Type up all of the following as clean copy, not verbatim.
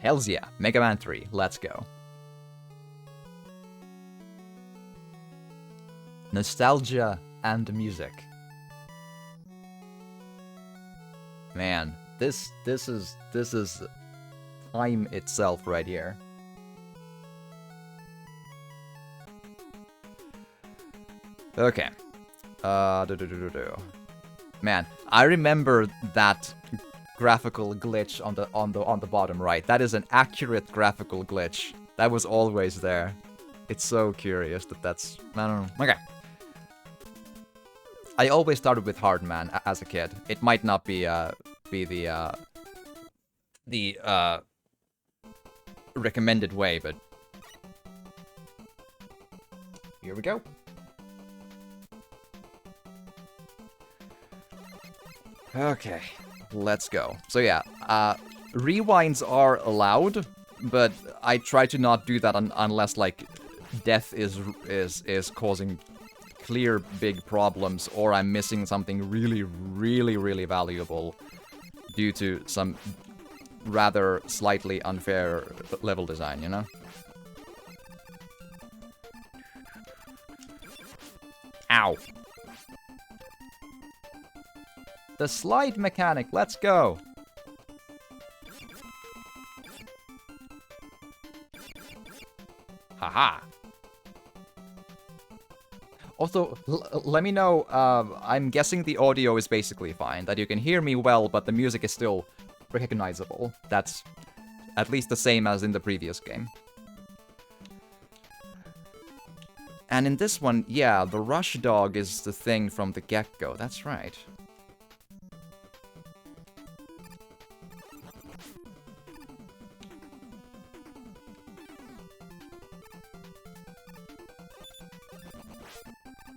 Hells yeah. Mega Man 3. Let's go. Nostalgia and music. Man, this is time itself right here. Okay. Man, I remember that graphical glitch on the bottom right. That is an accurate graphical glitch. That was always there. It's so curious that that's... I don't know. Okay. I always started with hard man as a kid. It might not be the recommended way, but here we go. Okay, let's go. So yeah, rewinds are allowed, but I try to not do that unless like death is causing clear big problems, or I'm missing something really valuable due to some rather slightly unfair level design, you know? Ow. The slide mechanic, let's go! Haha! Also, let me know, I'm guessing the audio is basically fine, that you can hear me well, but the music is still recognizable. That's at least the same as in the previous game. And in this one, yeah, the rush dog is the thing from the get-go, that's right.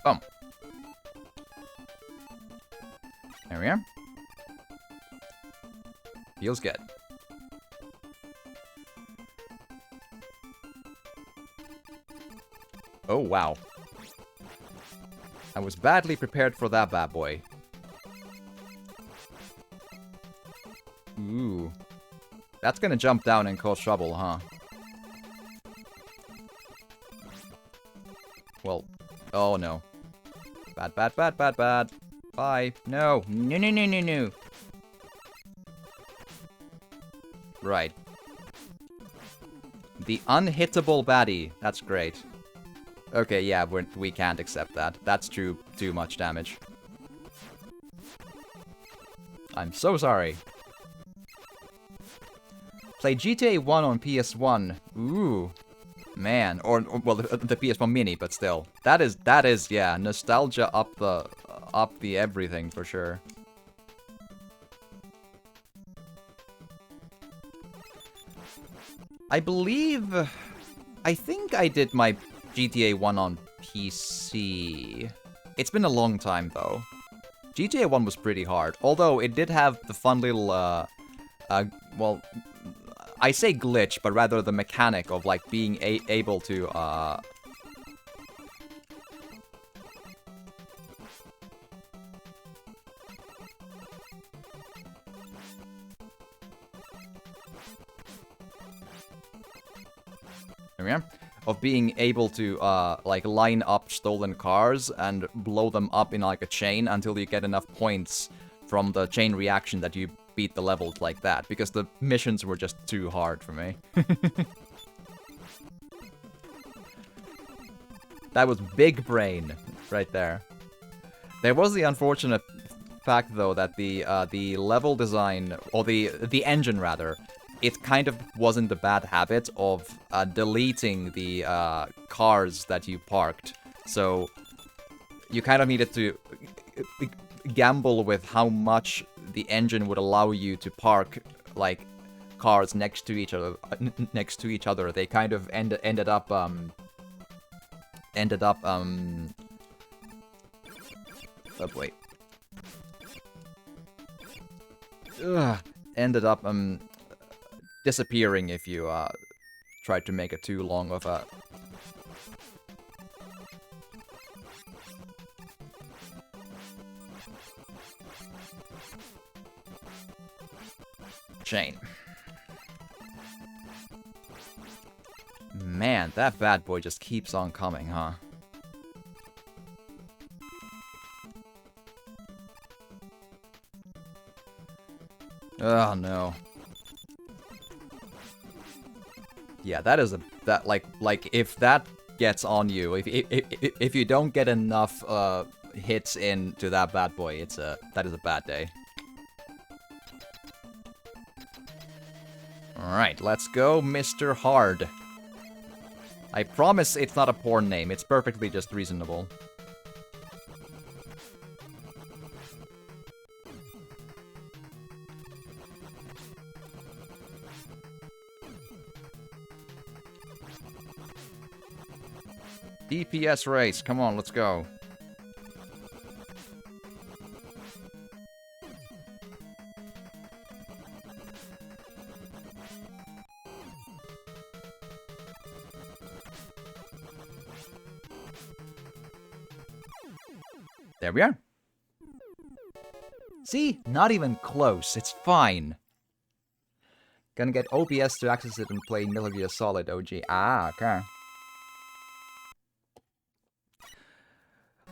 Boom. There we are. Feels good. Oh, wow. I was badly prepared for that bad boy. Ooh. That's gonna jump down and cause trouble, huh? Well, oh no. Bad. Bye. No. No. Right. The unhittable baddie. That's great. Okay, yeah, we can't accept that. That's too much damage. I'm so sorry. Play GTA 1 on PS1. Ooh. Man, or well, the PS1 Mini, but still. That is, yeah, nostalgia up the everything for sure. I think I did my GTA 1 on PC. It's been a long time though. GTA 1 was pretty hard, although it did have the fun little, well, I say glitch, but rather the mechanic of, like, being able to, there we are. Of being able to, like, line up stolen cars and blow them up in, like, a chain until you get enough points from the chain reaction that you beat the levels like that, because the missions were just too hard for me. That was big brain right there. There was the unfortunate fact, though, that the level design, or the engine rather, it kind of was in the bad habit of deleting the cars that you parked. So you kind of needed to gamble with how much the engine would allow you to park, like, cars next to each other. They kind of ended up oh wait. Ended up disappearing if you tried to make it too long of a chain. Man, that bad boy just keeps on coming, huh? Oh, no. Yeah, that is like if that gets on you, if you don't get enough hits into that bad boy, that is a bad day. All right, let's go, Mr. Hard. I promise it's not a porn name. It's perfectly just reasonable. DPS race, come on, let's go. There we are. See? Not even close. It's fine. Gonna get OBS to access it and play Metal Gear Solid OG. Ah, okay.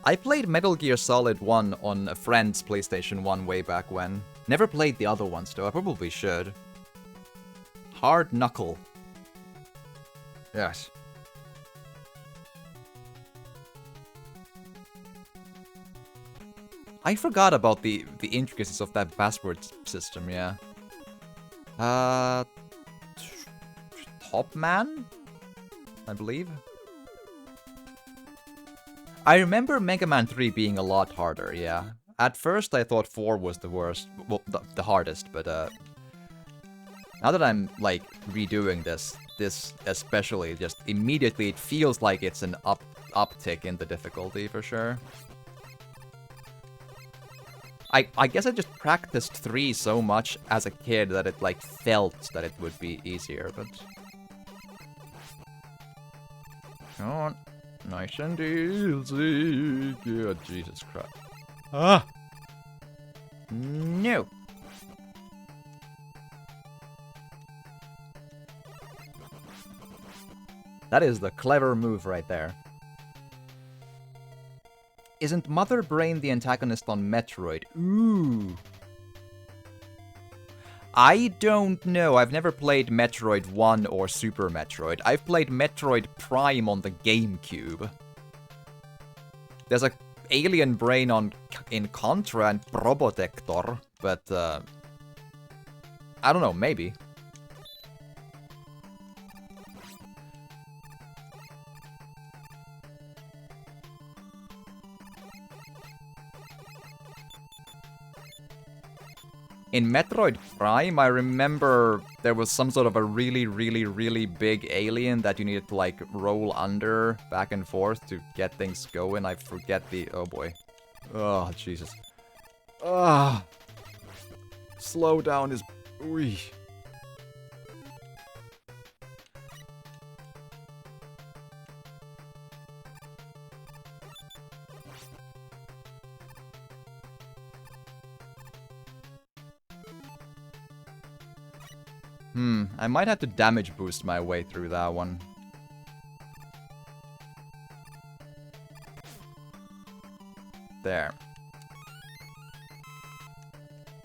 I played Metal Gear Solid 1 on a friend's PlayStation 1 way back when. Never played the other ones though, I probably should. Hard Knuckle. Yes. I forgot about the intricacies of that password system, yeah. Top Man? I believe? I remember Mega Man 3 being a lot harder, yeah. At first I thought 4 was the worst, well, the hardest, but now that I'm, like, redoing this especially, just immediately it feels like it's an uptick in the difficulty, for sure. I guess I just practiced 3 so much as a kid that it, like, felt that it would be easier, but... Come on. Nice and easy. Good Jesus Christ. Ah! No! That is the clever move right there. Isn't Mother Brain the antagonist on Metroid? Ooh. I don't know. I've never played Metroid 1 or Super Metroid. I've played Metroid Prime on the GameCube. There's a alien brain in Contra and Probotector, but I don't know, maybe. In Metroid Prime, I remember there was some sort of a really big alien that you needed to, like, roll under back and forth to get things going. I forget the... Oh, boy. Oh, Jesus. Ah. Slow down is... Ooh. I might have to damage boost my way through that one. There.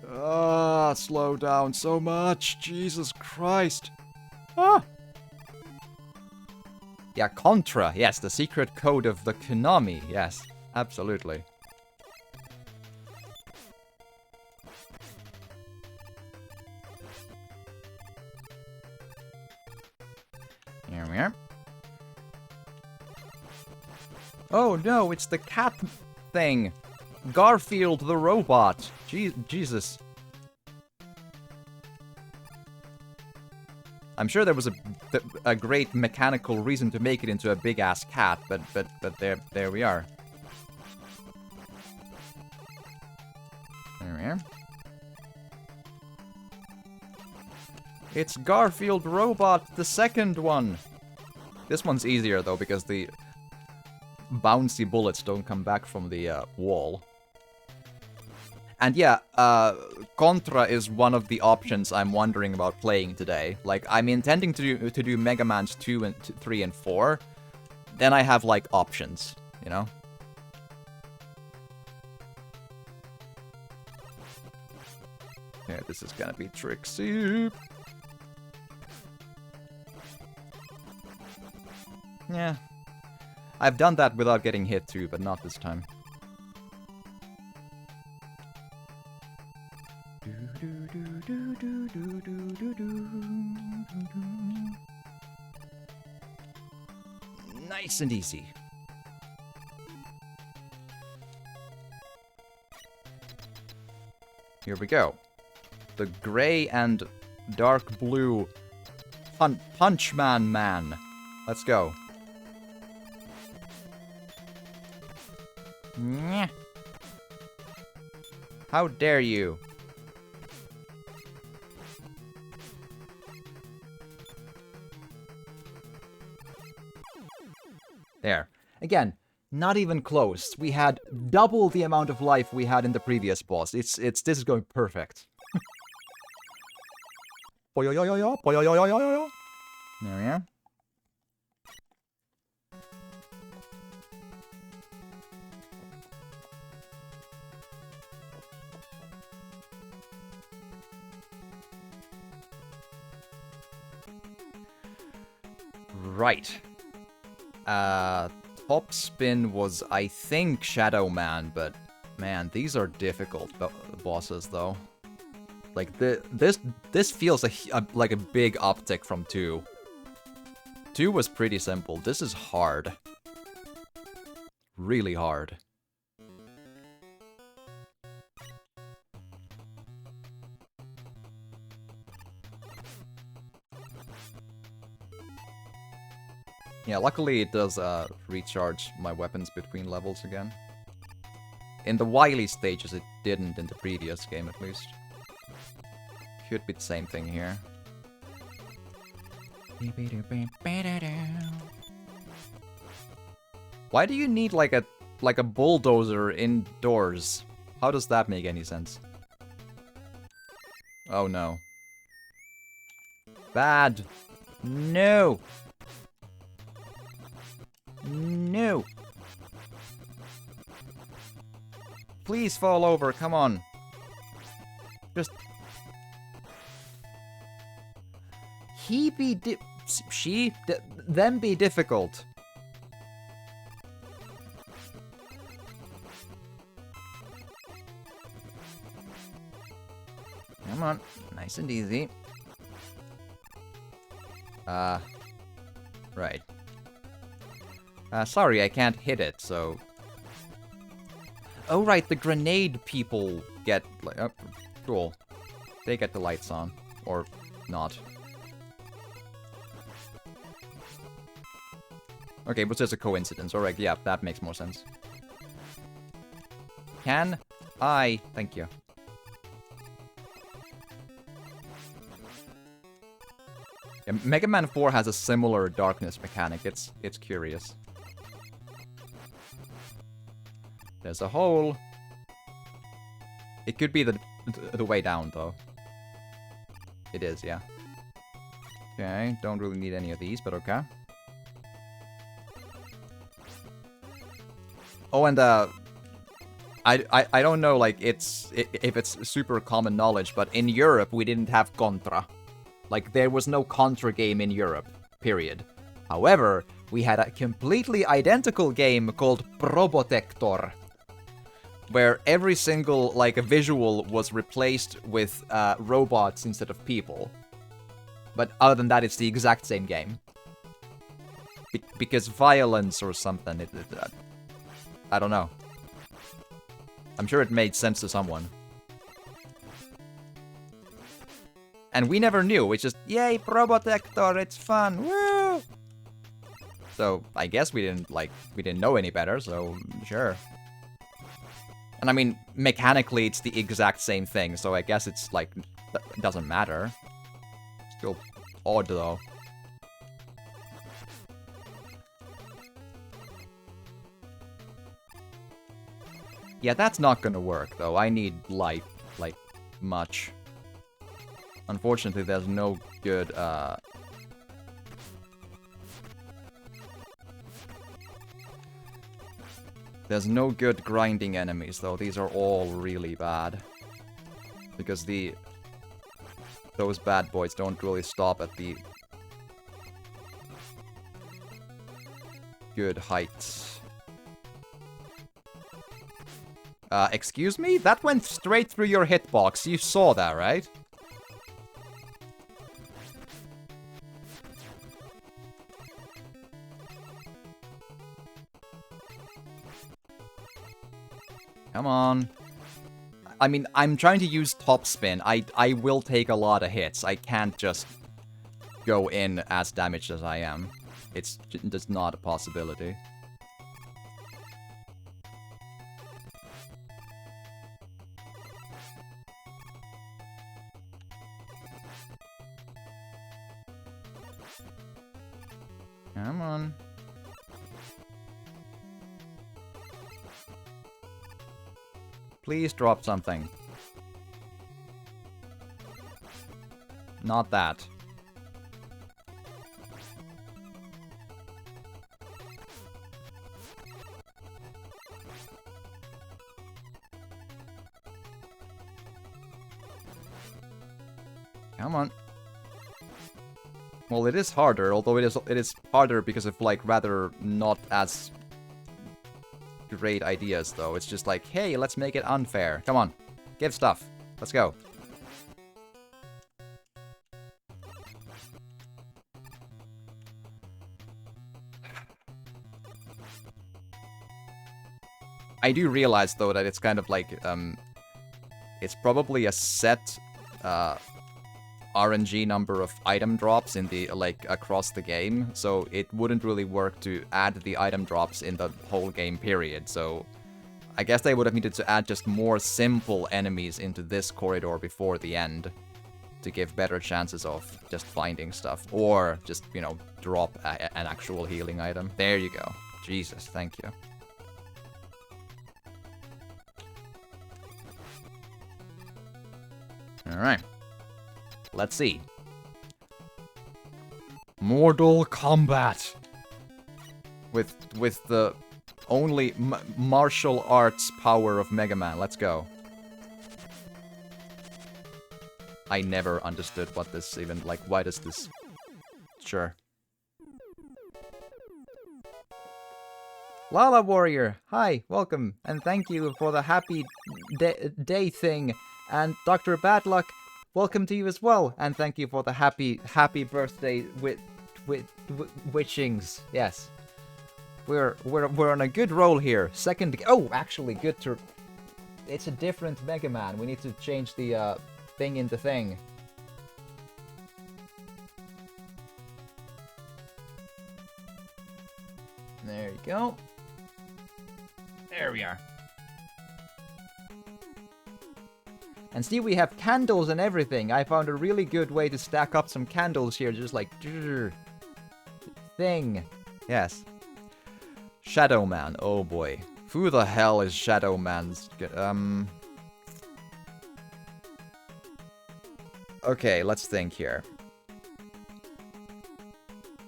Ah, slow down so much. Jesus Christ. Ah! Yeah, Contra. Yes, the secret code of the Konami. Yes, absolutely. Here we are. Oh no, it's the cat thing. Garfield the robot. Jesus. I'm sure there was a great mechanical reason to make it into a big-ass cat, but there we are. There we are. It's Garfield Robot, the second one. This one's easier though because the bouncy bullets don't come back from the wall. And yeah, Contra is one of the options I'm wondering about playing today. Like, I'm intending to do Mega Man's 2 and 3 and 4. Then I have, like, options, you know? Yeah, this is gonna be tricksy. Yeah. I've done that without getting hit too, but not this time. Nice and easy. Here we go. The gray and dark blue Punchman Man. Let's go. Nyeh. How dare you? There. Again, not even close. We had double the amount of life we had in the previous boss. This is going perfect. There we are. Right. Top spin was, I think, Shadow Man, but man, these are difficult bosses, though. Like this feels like a big uptick from 2. 2 was pretty simple. This is hard. Really hard. Yeah, luckily it does recharge my weapons between levels again. In the Wily stages it didn't in the previous game at least. Should be the same thing here. Why do you need like a bulldozer indoors? How does that make any sense? Oh no. Bad. No. No. Please fall over, come on. Just... them be difficult. Come on, nice and easy. Right. Sorry, I can't hit it, so... Oh, right, the grenade people get... like, oh, cool. They get the lights on. Or not. Okay, it was just a coincidence. Alright, yeah, that makes more sense. Can I... Thank you. Yeah, Mega Man 4 has a similar darkness mechanic. It's curious. There's a hole. It could be the way down, though. It is, yeah. Okay, don't really need any of these, but okay. Oh, and I don't know, like, if it's super common knowledge, but in Europe we didn't have Contra. Like, there was no Contra game in Europe, period. However, we had a completely identical game called Probotector, where every single, like, a visual was replaced with robots instead of people. But other than that, it's the exact same game. Because violence or something, I don't know. I'm sure it made sense to someone. And we never knew, it's just, yay, Probotector, it's fun, woo! So, I guess we didn't know any better, so, sure. And I mean, mechanically, it's the exact same thing, so I guess it's, like, it doesn't matter. Still odd, though. Yeah, that's not gonna work, though. I need life, like, much. Unfortunately, there's no good, There's no good grinding enemies, though. These are all really bad. Because those bad boys don't really stop at the good heights. Excuse me? That went straight through your hitbox. You saw that, right? Come on. I mean, I'm trying to use top spin. I will take a lot of hits. I can't just go in as damaged as I am. It's just not a possibility. Come on. Please drop something. Not that. Come on. Well, it is harder, although it is harder because of, like, rather not as great ideas, though. It's just like, hey, let's make it unfair. Come on. Give stuff. Let's go. I do realize, though, that it's kind of like, it's probably a set, RNG number of item drops in the, like, across the game, so it wouldn't really work to add the item drops in the whole game period, so I guess they would have needed to add just more simple enemies into this corridor before the end to give better chances of just finding stuff, or just, you know, drop an actual healing item. There you go. Jesus, thank you. Alright. Let's see. Mortal Kombat. With the only martial arts power of Mega Man. Let's go. I never understood what this even, like, why does this... Sure. Lala Warrior, hi, welcome, and thank you for the happy day thing. And Dr. Badluck, welcome to you as well, and thank you for the happy birthday with witchings. Yes, we're on a good roll here. Oh, actually, good to. It's a different Mega Man. We need to change the thing in the thing. There you go. There we are. And see, we have candles and everything. I found a really good way to stack up some candles here, just like... thing. Yes. Shadow Man. Oh boy. Who the hell is Shadow Man's... Okay, let's think here.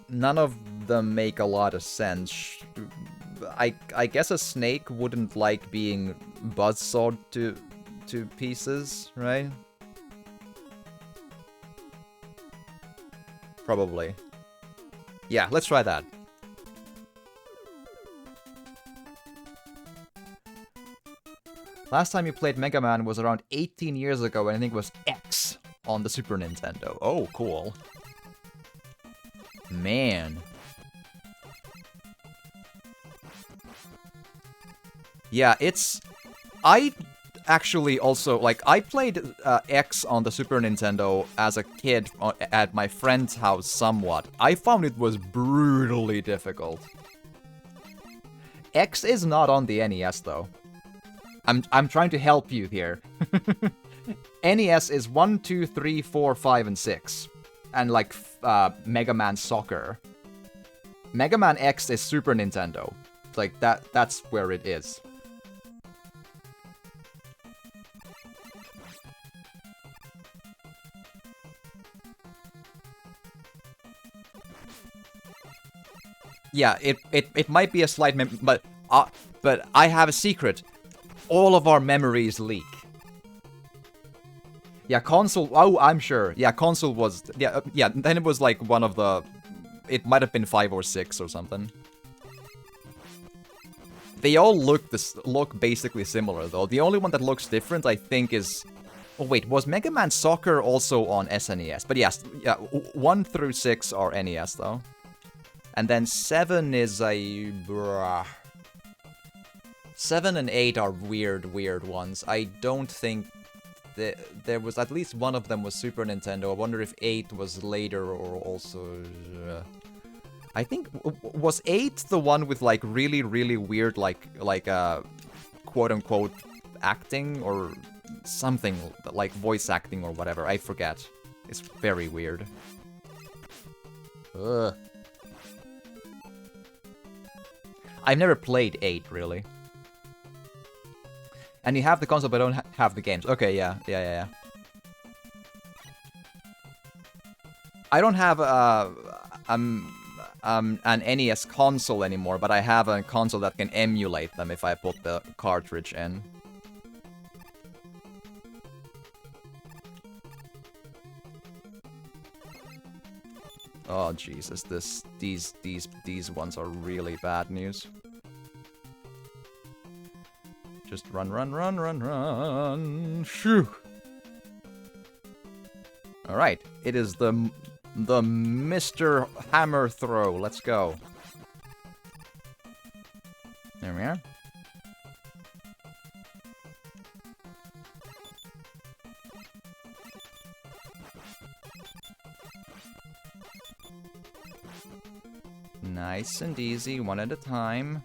None of them make a lot of sense. I guess a snake wouldn't like being buzzsawed to pieces, right? Probably. Yeah, let's try that. Last time you played Mega Man was around 18 years ago, and I think it was X on the Super Nintendo. Oh, cool. Man. Yeah, it's... I actually also, like, I played X on the Super Nintendo as a kid at my friend's house somewhat. I found it was brutally difficult. X is not on the NES, though. I'm trying to help you here. NES is 1, 2, 3, 4, 5, and 6. And, like, Mega Man Soccer. Mega Man X is Super Nintendo. Like, that's where it is. Yeah, it might be a slight but I have a secret. All of our memories leak. Yeah, console. Oh, I'm sure. Yeah, console was. Yeah, yeah. Then it was like one of the. It might have been 5 or 6 or something. They all look basically similar though. The only one that looks different, I think, is. Oh wait, was Mega Man Soccer also on SNES? But yes, yeah, 1 through 6 are NES though. And then 7 is a... Bruh. 7 and 8 are weird ones. I don't think... There was... At least one of them was Super Nintendo. I wonder if 8 was later or also... I think... Was 8 the one with, like, really weird, quote-unquote acting? Or something, like voice acting or whatever. I forget. It's very weird. Ugh. I've never played 8, really. And you have the console, but don't have the games. Okay, yeah. I don't have an NES console anymore, but I have a console that can emulate them if I put the cartridge in. Oh Jesus, these ones are really bad news. Just run. Shoo. All right, it is the Mr. Hammer throw. Let's go. There we are. Nice and easy, one at a time.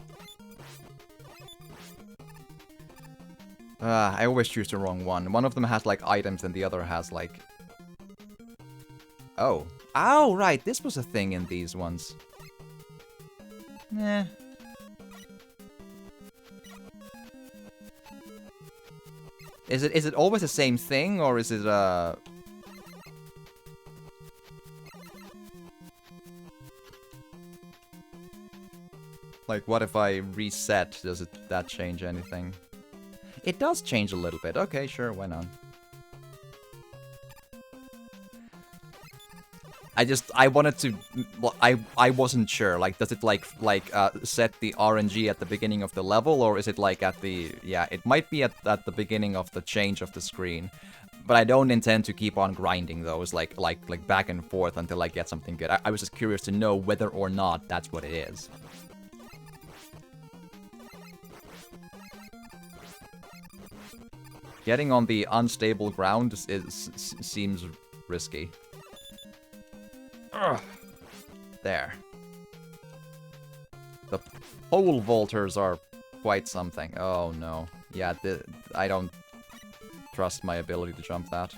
I always choose the wrong one. One of them has, like, items and the other has, like... Oh. Oh, right, this was a thing in these ones. Eh. Is it always the same thing, or is it, Like, what if I reset? Does that change anything? It does change a little bit. Okay, sure, why not? I wanted to... Well, I wasn't sure. Like, does it, set the RNG at the beginning of the level, or is it, like, at the... Yeah, it might be at the beginning of the change of the screen. But I don't intend to keep on grinding those, like back and forth until I get something good. I was just curious to know whether or not that's what it is. Getting on the unstable ground seems risky. Ugh. There. The pole vaulters are quite something. Oh no. Yeah, I don't trust my ability to jump that.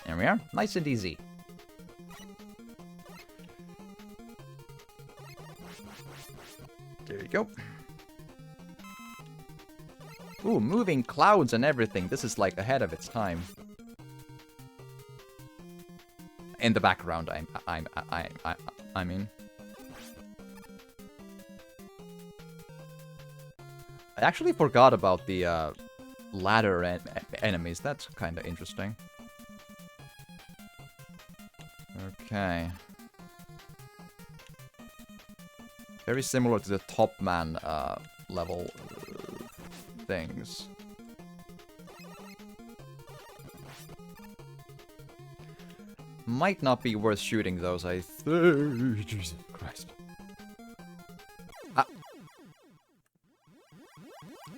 There we are. Nice and easy. There you go. Ooh, moving clouds and everything. This is like ahead of its time. In the background, I mean. I actually forgot about the ladder enemies. That's kind of interesting. Okay. Very similar to the Top Man level things. Might not be worth shooting those, I think. Jesus Christ.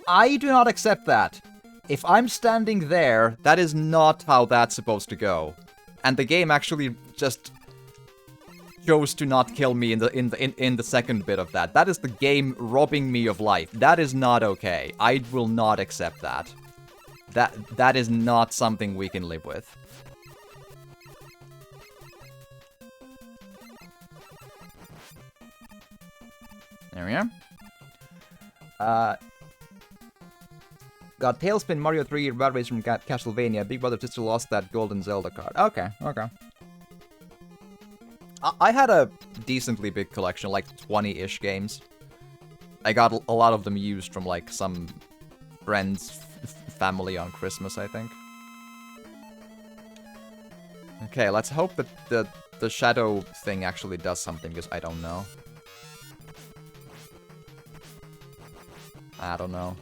I do not accept that. If I'm standing there, that is not how that's supposed to go. And the game actually just chose to not kill me in the second bit of that. That is the game robbing me of life. That is not okay. I will not accept that. That is not something we can live with. There we are. Got Tailspin, Mario 3, Rad Race from Castlevania. Big Brother Sister lost that golden Zelda card. Okay, okay. I had a decently big collection, like 20-ish games. I got a lot of them used from, like, some friend's family on Christmas, I think. Okay, let's hope that the shadow thing actually does something, because I don't know. I don't know.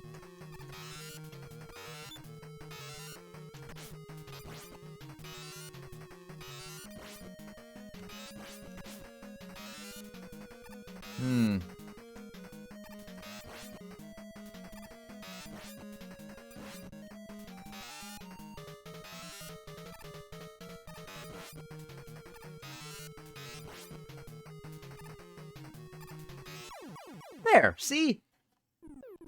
There, see?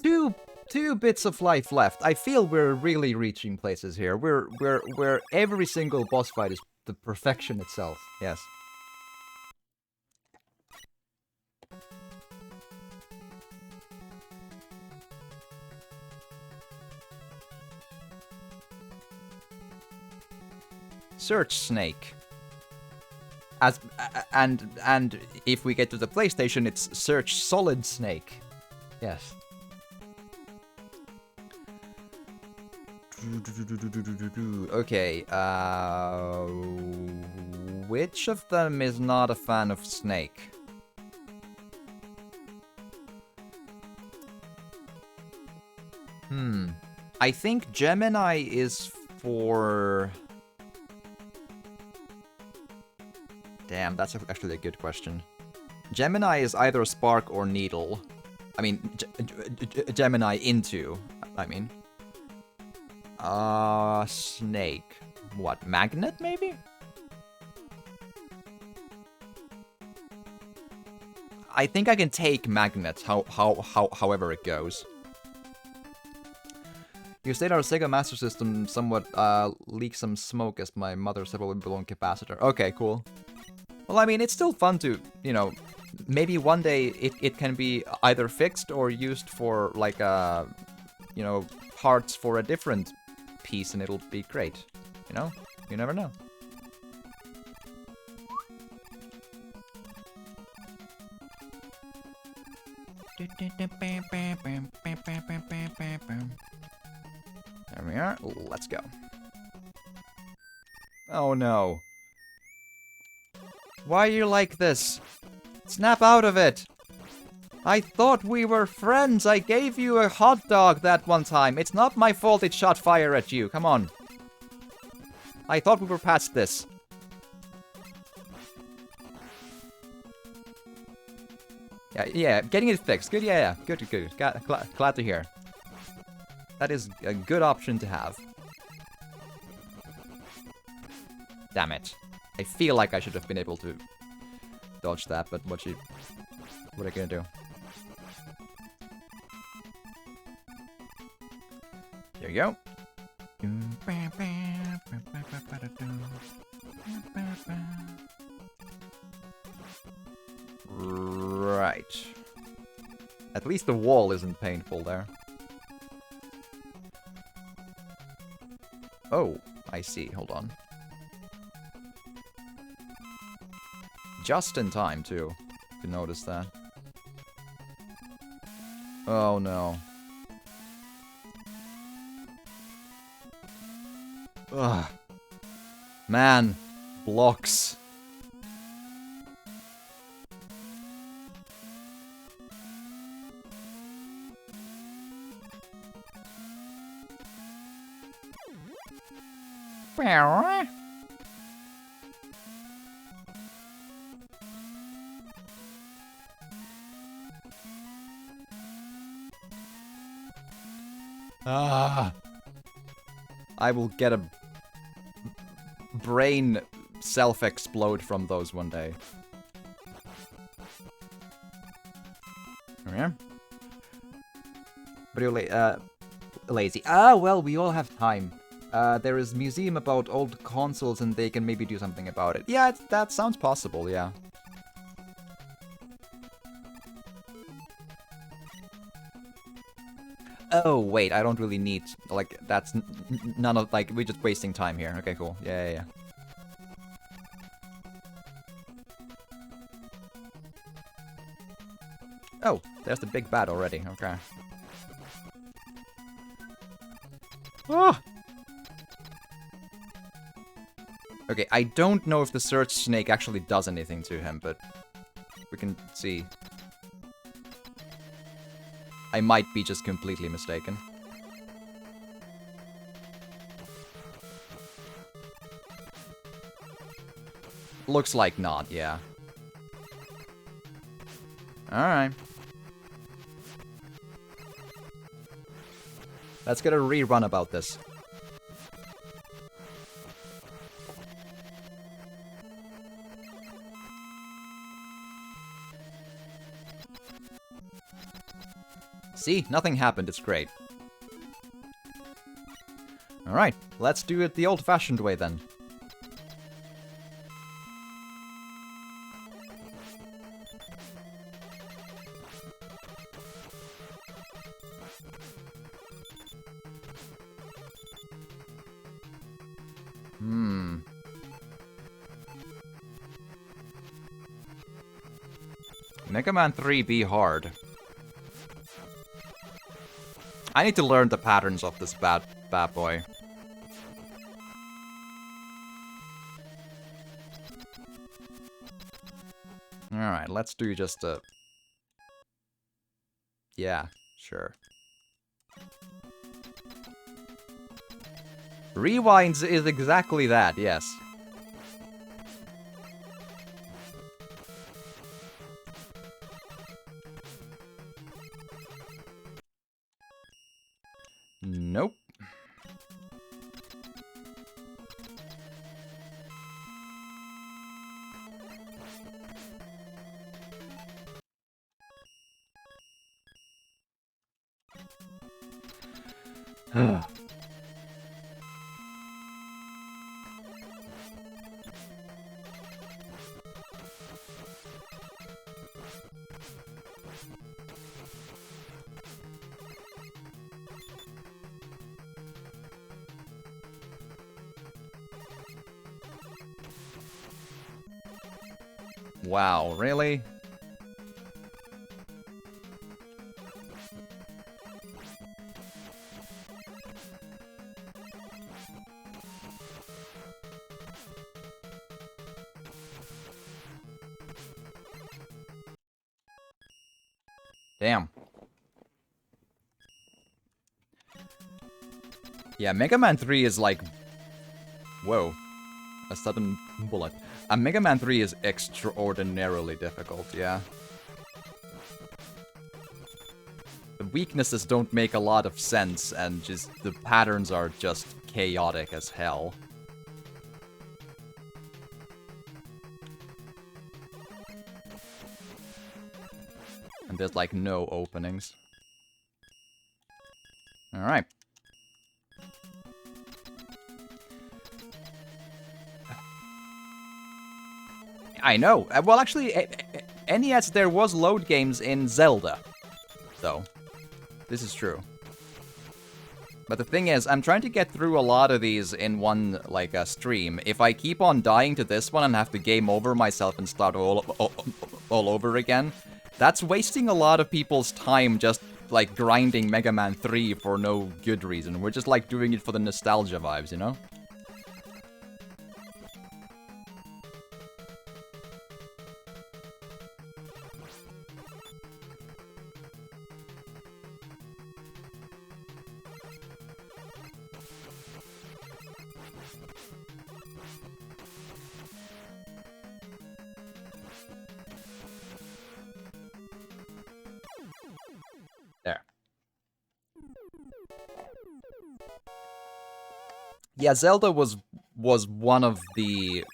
Two bits of life left. I feel we're really reaching places here. Where every single boss fight is the perfection itself. Yes. Search Snake. And if we get to the PlayStation, it's Search Solid Snake. Yes. Okay, which of them is not a fan of Snake? I think Gemini is for... Damn, that's actually a good question. Gemini is either a spark or needle. I mean, Gemini into, I mean. Snake. What, magnet, maybe? I think I can take magnets, however it goes. You state our Sega Master System somewhat leaks some smoke as my mother said will be blown capacitor. Okay, cool. Well, I mean, it's still fun to, you know, maybe one day it can be either fixed or used for, like, you know, parts for a different piece, and it'll be great. You know? You never know. There we are. Let's go. Oh no. Why are you like this? Snap out of it! I thought we were friends. I gave you a hot dog that one time. It's not my fault it shot fire at you. Come on. I thought we were past this. Yeah, getting it fixed. Good, yeah. Good. Glad to hear. That is a good option to have. Damn it. I feel like I should have been able to dodge that, but what are you gonna do? There you go. Right. At least the wall isn't painful there. Oh, I see. Hold on. Just in time, too, to notice that. Oh, no. Ugh. Man. Blocks. I will get a brain self-explode from those one day. Yeah. But you're lazy. Ah, well, we all have time. There is a museum about old consoles and they can maybe do something about it. Yeah, that sounds possible, yeah. Oh, wait, I don't really need... Like, that's none of... Like, we're just wasting time here. Okay, cool. Yeah. Oh, there's the big bat already. Okay. Ah! Okay, I don't know if the Search Snake actually does anything to him, but we can see. I might be just completely mistaken. Looks like not, yeah. Alright. Let's get a rerun about this. See? Nothing happened, it's great. Alright, let's do it the old-fashioned way then. Mega Man 3 be hard. I need to learn the patterns of this bad boy. Alright, let's do just a... Yeah, sure. Rewinds is exactly that, yes. Nope. Wow, really? Damn. Yeah, Mega Man 3 is like... Whoa. A sudden bullet. Mega Man 3 is extraordinarily difficult, yeah. The weaknesses don't make a lot of sense, and just the patterns are just chaotic as hell. And there's like no openings. Alright. I know. Well, actually, NES, there was load games in Zelda, though. This is true. But the thing is, I'm trying to get through a lot of these in one, like, stream. If I keep on dying to this one and have to game over myself and start all over again, that's wasting a lot of people's time just, like, grinding Mega Man 3 for no good reason. We're just, like, doing it for the nostalgia vibes, you know? Yeah, Zelda was one of the...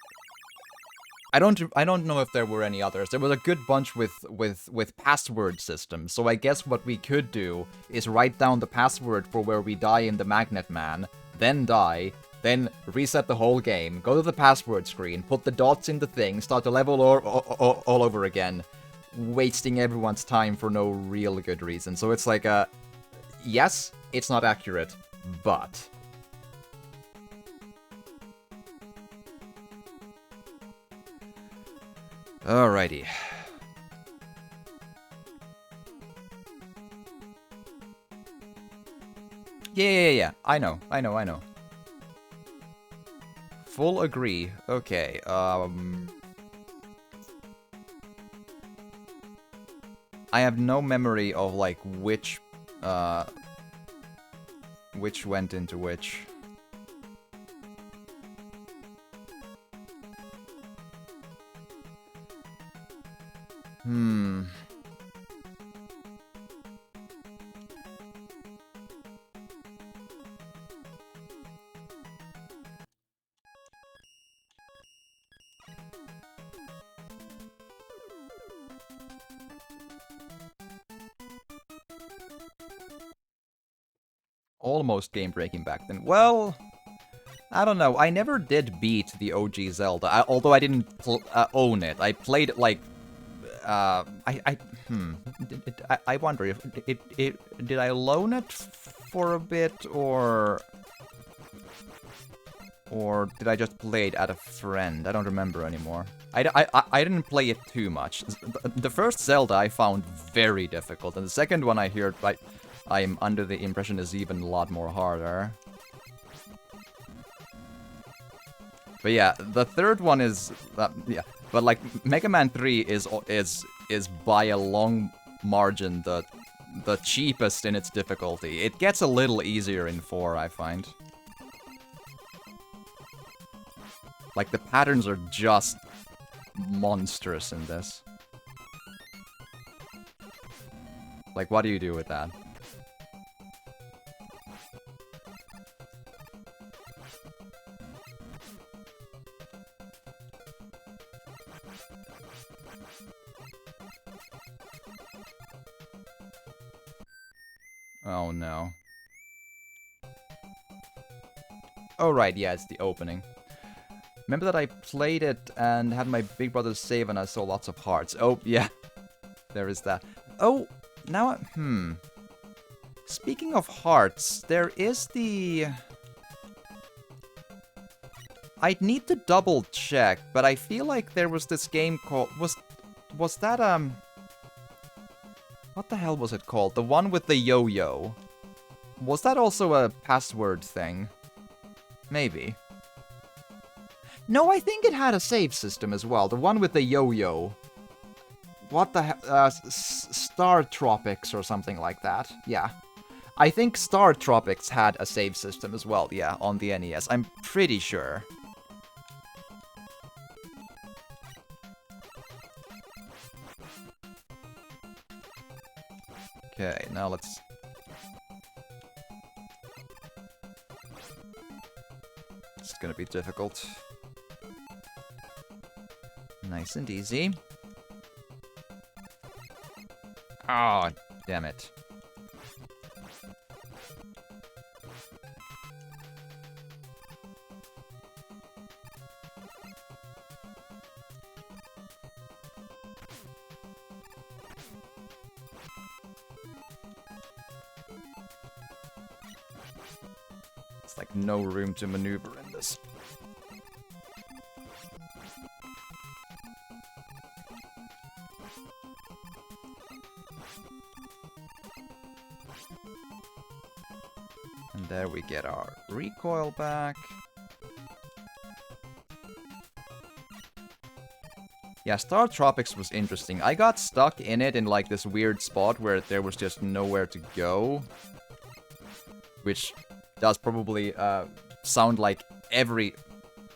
I don't know if there were any others. There was a good bunch with password systems. So I guess what we could do is write down the password for where we die in the Magnet Man, then die, then reset the whole game, go to the password screen, put the dots in the thing, start the level all over again, wasting everyone's time for no real good reason. So it's like a... yes, it's not accurate, but... Alrighty. Yeah. I know. Full agree. Okay, I have no memory of, like, which went into which. Almost game-breaking back then. Well, I don't know. I never did beat the OG Zelda, although I didn't own it. I played it like... I wonder if... did I loan it for a bit, or... Or did I just play it at a friend? I don't remember anymore. I didn't play it too much. The first Zelda I found very difficult, and the second one I heard... I'm under the impression is even a lot more harder. But yeah, the third one is yeah. But like Mega Man 3 is by a long margin the cheapest in its difficulty. It gets a little easier in 4, I find. Like the patterns are just monstrous in this. Like, what do you do with that? Oh no. Oh right, yeah, it's the opening. Remember that I played it and had my big brother save and I saw lots of hearts. Oh, yeah. There is that. Oh, now Speaking of hearts, there is the... I'd need to double check, but I feel like there was this game called... Was that, what the hell was it called? The one with the yo-yo. Was that also a password thing? Maybe. No, I think it had a save system as well. The one with the yo-yo. What the hell? Star Tropics or something like that. Yeah. I think Star Tropics had a save system as well, yeah, on the NES. I'm pretty sure. Okay, now let's... It's gonna be difficult. Nice and easy. Oh, damn it. It's like no room to maneuver in this. And there we get our recoil back. Yeah, Star Tropics was interesting. I got stuck in it in like this weird spot where there was just nowhere to go. Which does probably sound like every...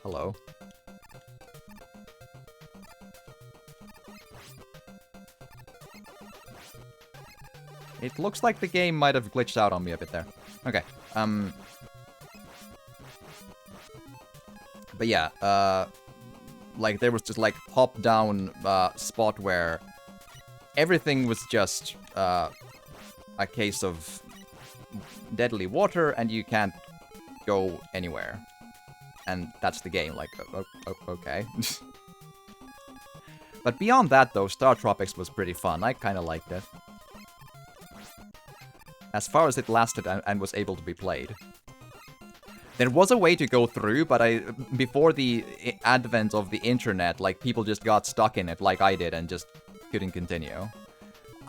Hello? It looks like the game might have glitched out on me a bit there. Okay, but yeah, like there was just like top-down spot where everything was just a case of deadly water and you can't go anywhere. And that's the game, like, okay. But beyond that though, Star Tropics was pretty fun. I kinda liked it. As far as it lasted and was able to be played. There was a way to go through, but before the advent of the internet, like, people just got stuck in it like I did and just couldn't continue.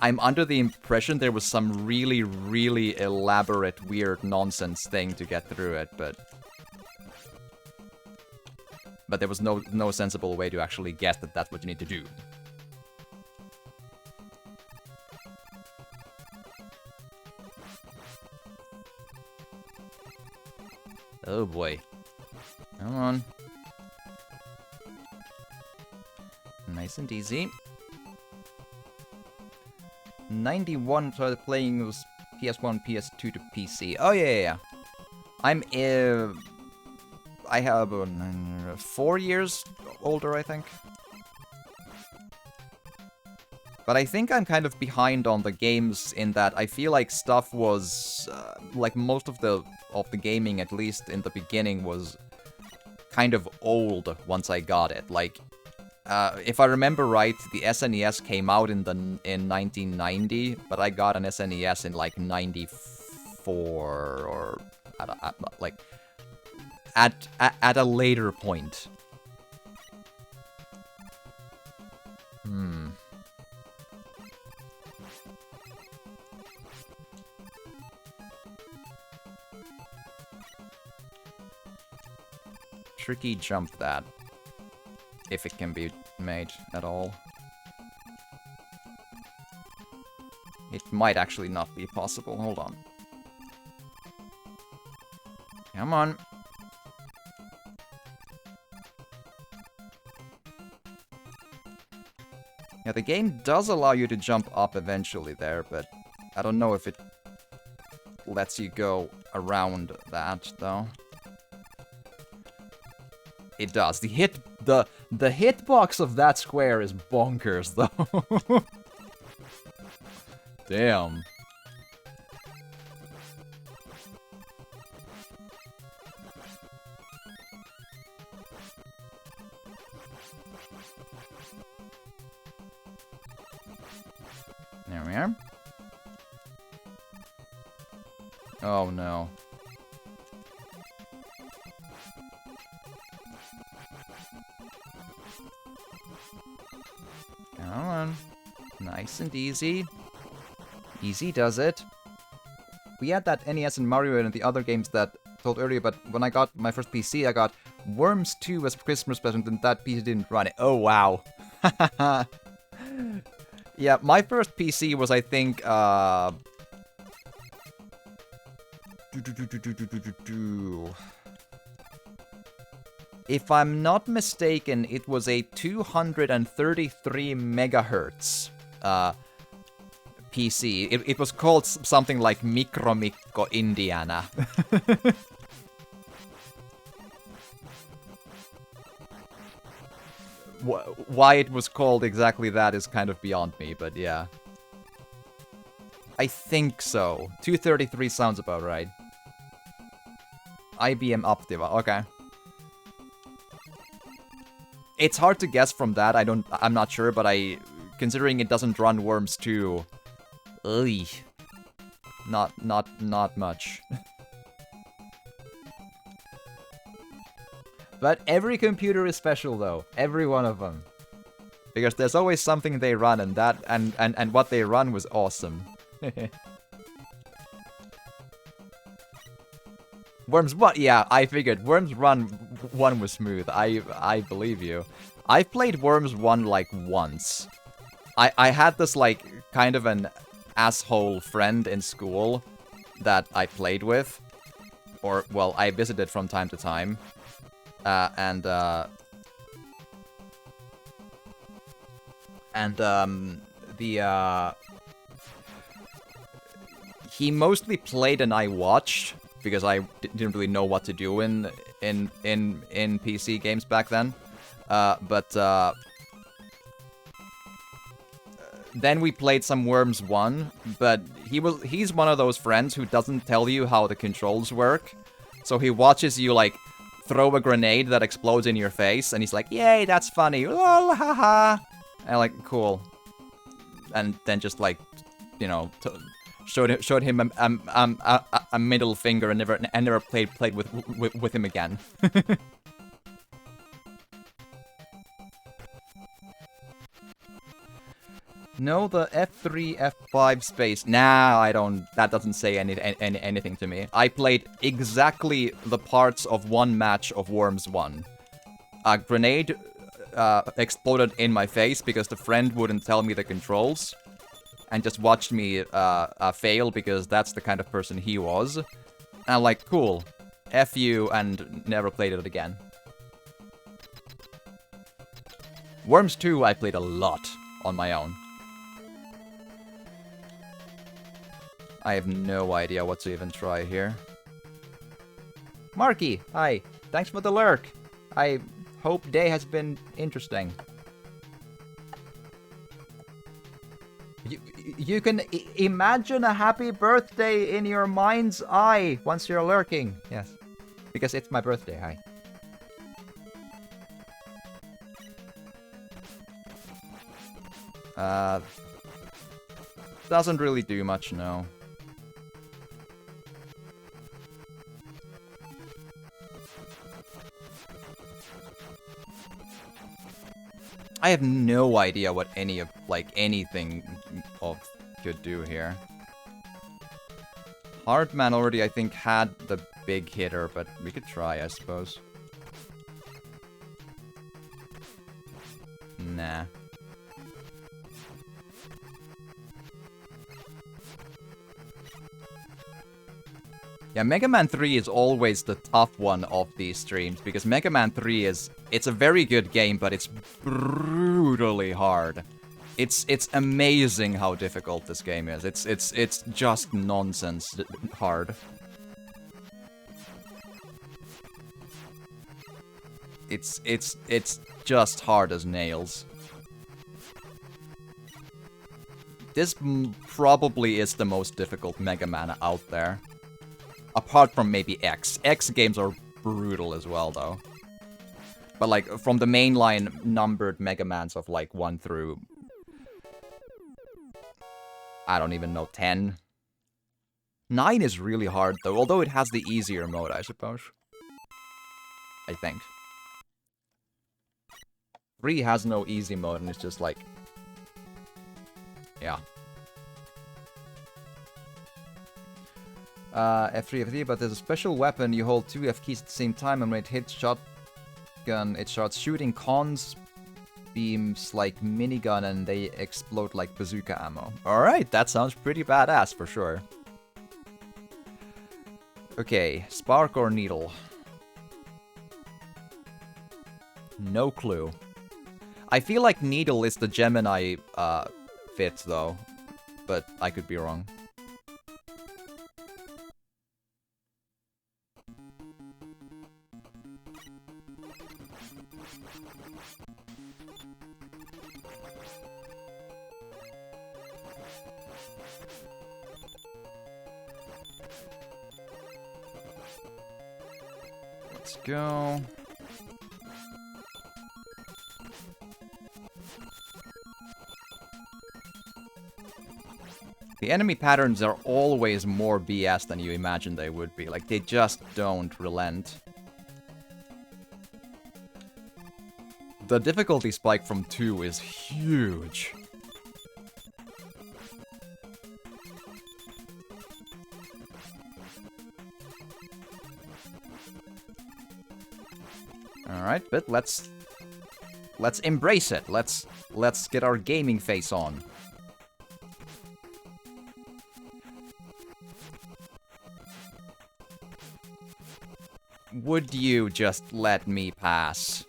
I'm under the impression there was some really, really elaborate, weird nonsense thing to get through it, but there was no sensible way to actually guess that that's what you need to do. Oh boy. Come on. Nice and easy. 91 started playing was PS1, PS2 to PC. Oh yeah. I have 4 years older, I think. But I think I'm kind of behind on the games in that I feel like stuff was like most of the gaming, at least in the beginning, was kind of old once I got it. Like, if I remember right, the SNES came out in 1990, but I got an SNES in like 94 or at a later point. Tricky jump that. If it can be made at all. It might actually not be possible. Hold on. Come on. Yeah, the game does allow you to jump up eventually there, but I don't know if it lets you go around that, though. It does. The hitbox of that square is bonkers, though. Damn. There we are. Oh no. Come on. Nice and easy. Easy does it. We had that NES and Mario and the other games that I told earlier, but when I got my first PC, I got Worms 2 as Christmas present, and that PC didn't run it. Oh, wow. Yeah, my first PC was, I think, if I'm not mistaken, it was a 233 megahertz PC. It was called something like Micro Indiana. Why it was called exactly that is kind of beyond me, but yeah. I think so. 233 sounds about right. IBM Optiva, okay. It's hard to guess from that. I'm not sure, but considering it doesn't run Worms 2, not much. But every computer is special, though. Every one of them. Because there's always something they run, and that and what they run was awesome. Worms 1, yeah, I figured. Worms 1 was smooth. I believe you. I've played Worms 1 like once. I had this like kind of an asshole friend in school that I played with. Or, well, I visited from time to time. He mostly played and I watched because I didn't really know what to do in PC games back then. Then we played some Worms 1, but he's one of those friends who doesn't tell you how the controls work. So he watches you like throw a grenade that explodes in your face, and he's like, "Yay, that's funny!" Lol, haha. And like, cool. And then just like, you know, showed him a middle finger and never played with him again. No, the F3, F5 space. Nah, I don't. That doesn't say anything to me. I played exactly the parts of one match of Worms 1. A grenade exploded in my face because the friend wouldn't tell me the controls, and just watched me fail because that's the kind of person he was. And I'm like, cool, F you, and never played it again. Worms 2 I played a lot on my own. I have no idea what to even try here. Marky, hi. Thanks for the lurk. I hope day has been interesting. You can imagine a happy birthday in your mind's eye once you're lurking. Yes. Because it's my birthday, hi. Doesn't really do much, no. I have no idea what any of, like, anything of could do here. Hardman already, I think, had the big hitter, but we could try, I suppose. Nah. Yeah, Mega Man 3 is always the tough one of these streams, because Mega Man 3 is... It's a very good game, but it's brutally hard. It's amazing how difficult this game is. It's just nonsense hard. It's just hard as nails. This probably is the most difficult Mega Man out there. Apart from maybe X. X games are brutal as well, though. But, like, from the mainline numbered Mega Mans of, like, 1 through... I don't even know, 10? 9 is really hard, though, although it has the easier mode, I suppose. I think. 3 has no easy mode, and it's just, like... Yeah. F3, F3, but there's a special weapon. You hold 2 F keys at the same time, and when it hits shotgun, it starts shooting cons beams like minigun, and they explode like bazooka ammo. Alright, that sounds pretty badass for sure. Okay, spark or needle? No clue. I feel like needle is the Gemini fit, though, but I could be wrong. Let's go. The enemy patterns are always more BS than you imagine they would be. Like, they just don't relent. The difficulty spike from 2 is huge. Alright, but let's embrace it. Let's get our gaming face on. Would you just let me pass?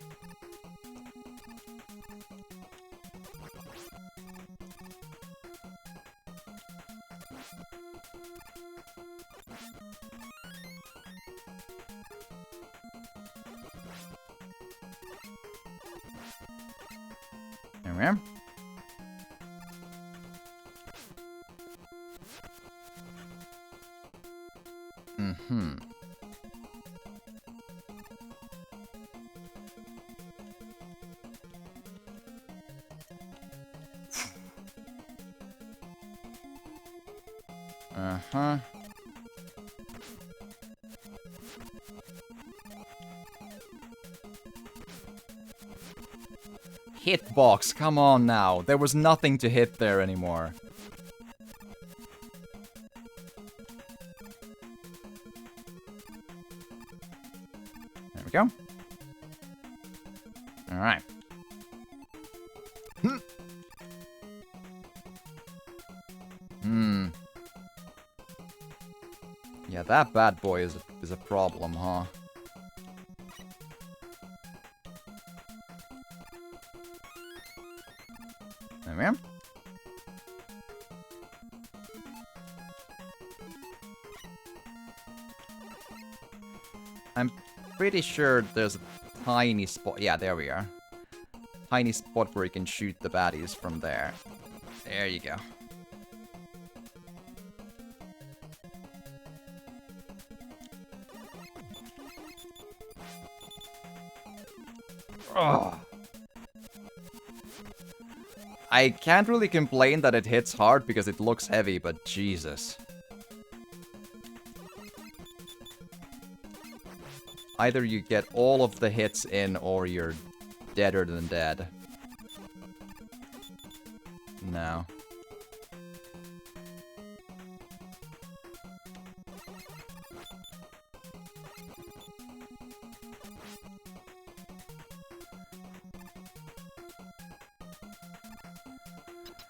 There we are. Mm-hmm. Uh-huh. Hitbox, come on now. There was nothing to hit there anymore. There we go. Alright. Yeah, that bad boy is a problem, huh? There we are. I'm pretty sure there's a tiny spot. Yeah, there we are. Tiny spot where you can shoot the baddies from there. There you go. Ugh. I can't really complain that it hits hard because it looks heavy, but Jesus. Either you get all of the hits in or you're deader than dead. No.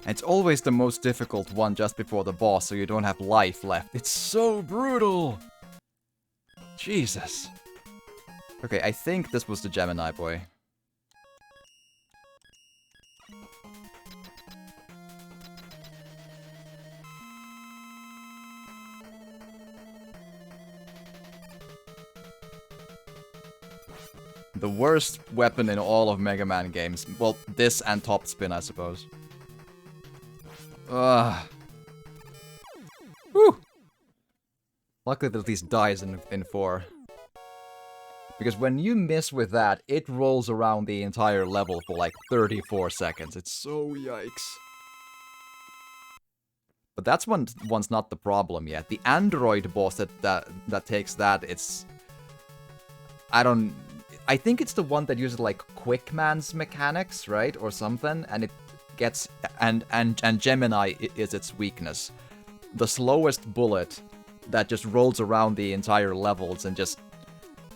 It's always the most difficult one just before the boss, so you don't have life left. It's so brutal! Jesus. Okay, I think this was the Gemini boy. The worst weapon in all of Mega Man games. Well, this and Top Spin, I suppose. Ugh. Whew. Luckily that at least dies in 4. Because when you miss with that, it rolls around the entire level for like 34 seconds. It's so yikes. But that's one's not the problem yet. The android boss that takes that, it's... I think it's the one that uses like Quickman's mechanics, right? Or something, and it gets... And Gemini is its weakness. The slowest bullet that just rolls around the entire levels and just...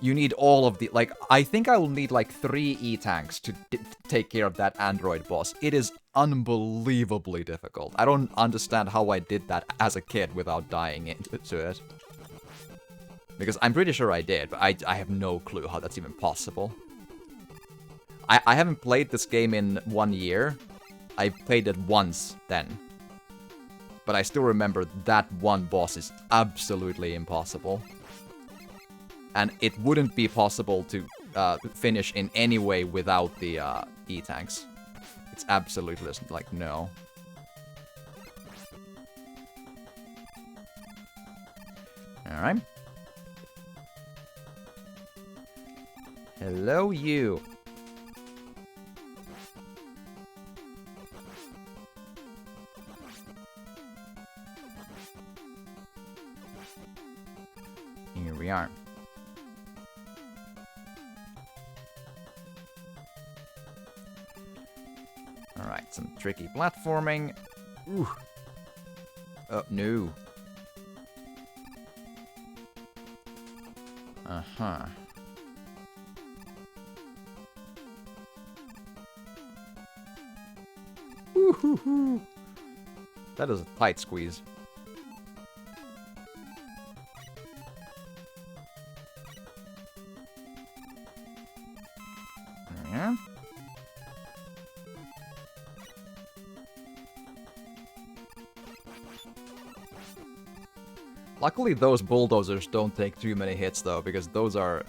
You need all of the... Like, I think I will need like 3 E-tanks to take care of that android boss. It is unbelievably difficult. I don't understand how I did that as a kid without dying into it. Because I'm pretty sure I did, but I have no clue how that's even possible. I haven't played this game in 1 year. I played it once then. But I still remember that one boss is absolutely impossible. And it wouldn't be possible to finish in any way without the E-tanks. It's absolutely like, no. Alright. Hello, you. Here we are. Alright, some tricky platforming. Ooh. Oh, no. Uh-huh. Woo-hoo-hoo. That is a tight squeeze. Yeah. Luckily, those bulldozers don't take too many hits, though, because those are...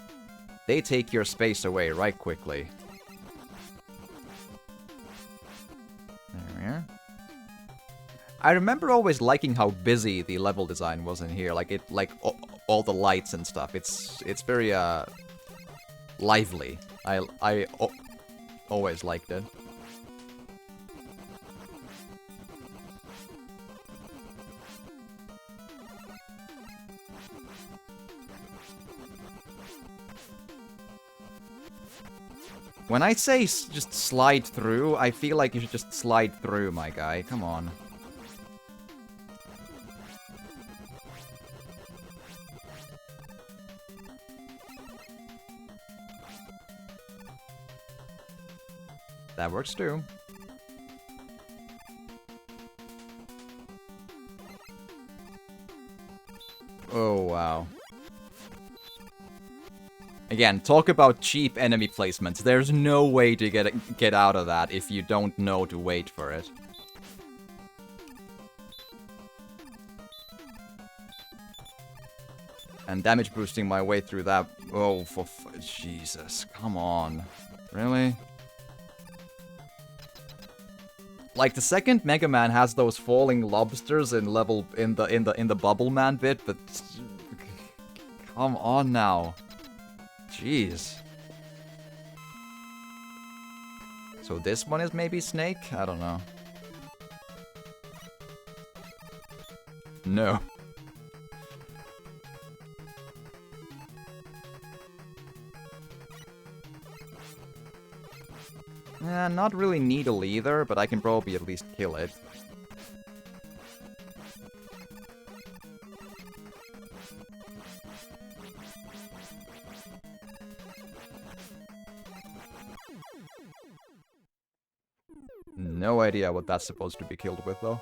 They take your space away right quickly. There we are. I remember always liking how busy the level design was in here. Like, all the lights and stuff. It's very, lively. I always liked it. When I say just slide through, I feel like you should just slide through, my guy. Come on. That works too. Oh, wow. Again, talk about cheap enemy placements. There's no way to get out of that if you don't know to wait for it. And damage boosting my way through that. Oh, for Jesus, come on. Really? Like, the second Mega Man has those falling lobsters in the Bubble Man bit, but come on now. Jeez. So this one is maybe Snake? I don't know. No. Not really Needle either, but I can probably at least kill it. No idea what that's supposed to be killed with, though.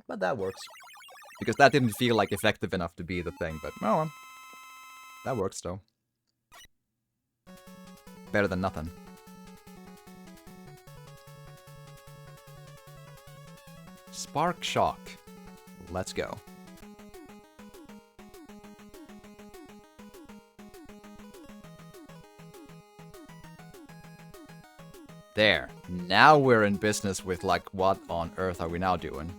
But that works. Because that didn't feel like effective enough to be the thing, but oh well. That works, though. Better than nothing. Spark Shock. Let's go. There. Now we're in business with, like, what on earth are we now doing?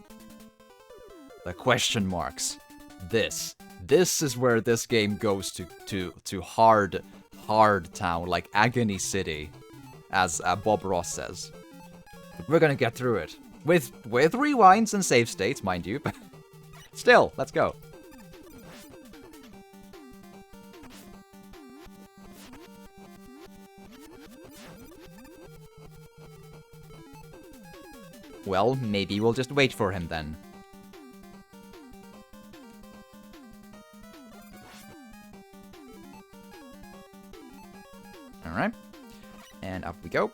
The question marks. This is where this game goes to hard town, like Agony City, as Bob Ross says. But we're gonna get through it. With rewinds and save states, mind you, but still, let's go. Well, maybe we'll just wait for him then. Alright. And up we go.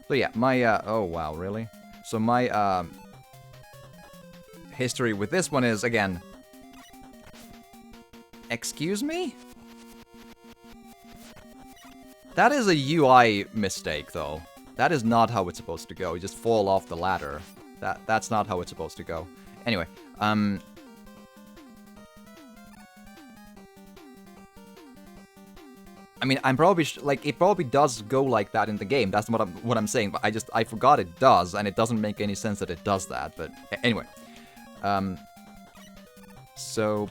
So yeah, my, oh wow, really? So my, history with this one is, again... Excuse me? That is a UI mistake, though. That is not how it's supposed to go. You just fall off the ladder. That's not how it's supposed to go. Anyway, I mean, I'm probably like, it probably does go like that in the game. That's what I'm saying. But I forgot it does, and it doesn't make any sense that it does that. But anyway, so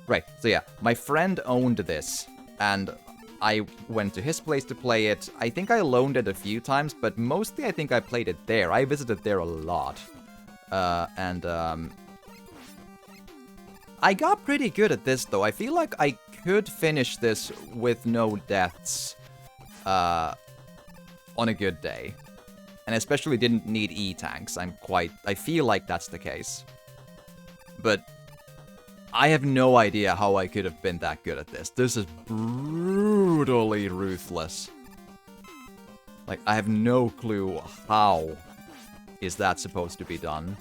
right. So yeah, my friend owned this, and I went to his place to play it. I think I loaned it a few times, but mostly I think I played it there. I visited there a lot, and I got pretty good at this though. I feel like I could finish this with no deaths on a good day. And especially didn't need E-tanks. I feel like that's the case. But I have no idea how I could have been that good at this. This is brutally ruthless. Like, I have no clue how is that supposed to be done.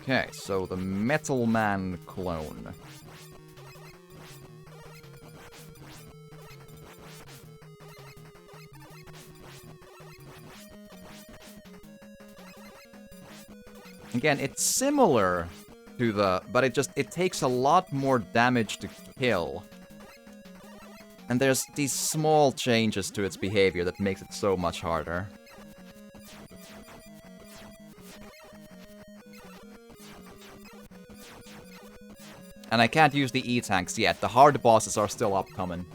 Okay, so the Metal Man clone. Again, it's similar to the... but it takes a lot more damage to kill. And there's these small changes to its behavior that makes it so much harder. And I can't use the E-tanks yet. The hard bosses are still upcoming.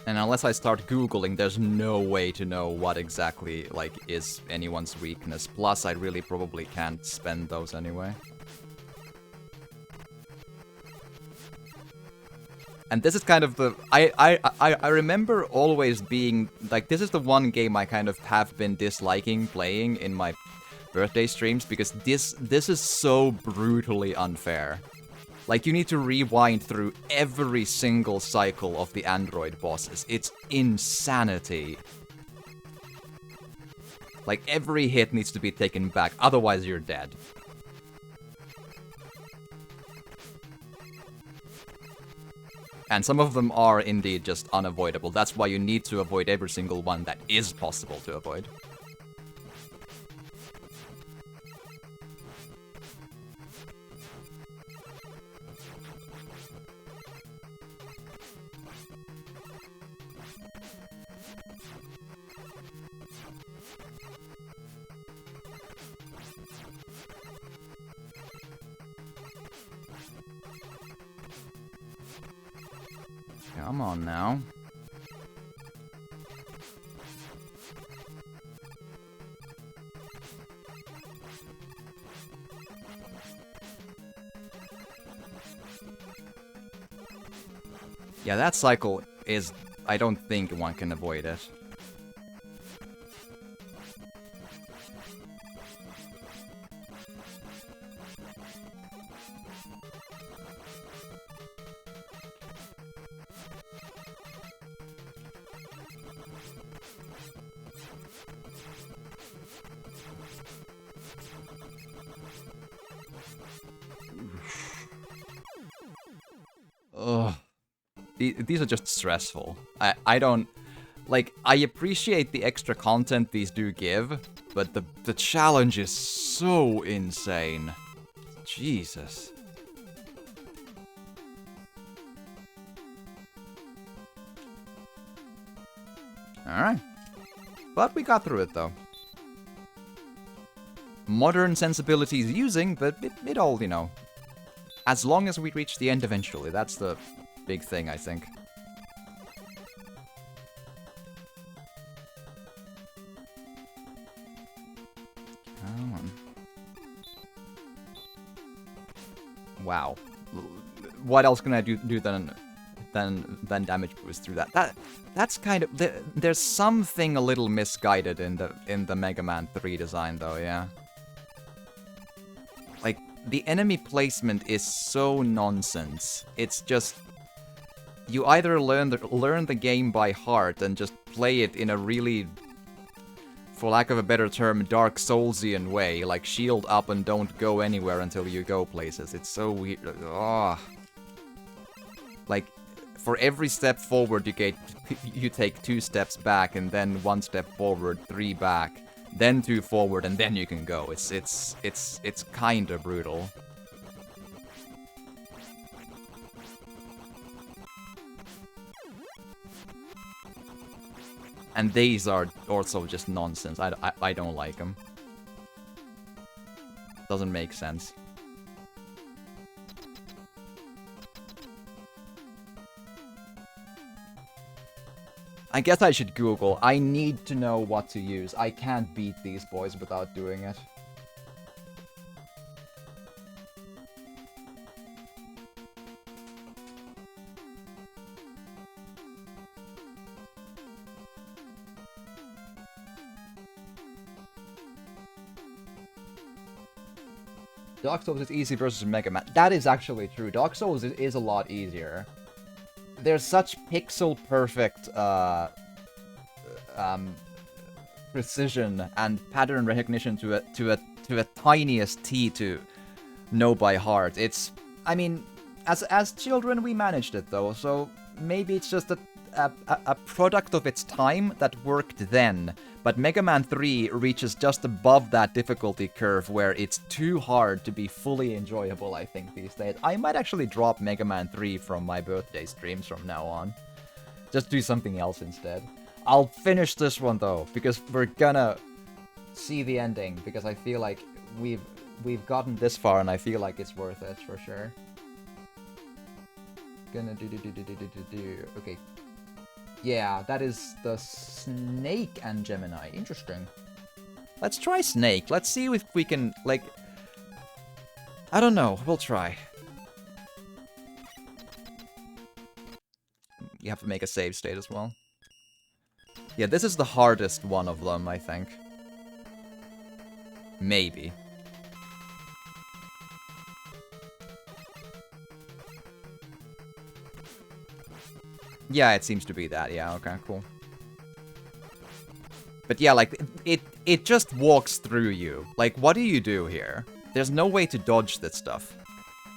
And unless I start Googling, there's no way to know what exactly, like, is anyone's weakness. Plus, I really probably can't spend those anyway. And this is kind of the... I remember always being... Like, this is the one game I kind of have been disliking playing in my birthday streams, because this is so brutally unfair. Like, you need to rewind through every single cycle of the android bosses. It's insanity. Like, every hit needs to be taken back, otherwise you're dead. And some of them are indeed just unavoidable. That's why you need to avoid every single one that is possible to avoid. Come on now. Yeah, that cycle is... I don't think one can avoid it. Ugh. These are just stressful. I don't... Like, I appreciate the extra content these do give, but the challenge is so insane. Jesus. Alright. But we got through it, though. Modern sensibilities using, but it all, you know... As long as we reach the end eventually, that's the big thing, I think. Come on. Wow. What else can I do than damage boost through that? That's kind of... There's something a little misguided in the Mega Man 3 design, though, yeah. Like, the enemy placement is so nonsense. It's just... You either learn the game by heart and just play it in a really, for lack of a better term, Dark Soulsian way, like shield up and don't go anywhere until you go places. It's so weird. Ugh. Like, for every step forward you take 2 steps back, and then 1 step forward, 3 back, then 2 forward, and then you can go. It's kinda brutal. And these are also just nonsense. I don't like them. Doesn't make sense. I guess I should Google. I need to know what to use. I can't beat these boys without doing it. Dark Souls is easy versus Mega Man. That is actually true. Dark Souls is a lot easier. There's such pixel-perfect precision and pattern recognition to a tiniest T to know by heart. It's, I mean, as children we managed it though, so maybe it's just a product of its time that worked then, but Mega Man 3 reaches just above that difficulty curve where it's too hard to be fully enjoyable, I think, these days. I might actually drop Mega Man 3 from my birthday streams from now on. Just do something else instead. I'll finish this one, though, because we're gonna see the ending, because I feel like we've gotten this far, and I feel like it's worth it, for sure. Gonna do. Okay. Yeah, that is the Snake and Gemini. Interesting. Let's try Snake. Let's see if we can, like... I don't know. We'll try. You have to make a save state as well. Yeah, this is the hardest one of them, I think. Maybe. Yeah, it seems to be that. Yeah, okay, cool. But yeah, like, it just walks through you. Like, what do you do here? There's no way to dodge this stuff.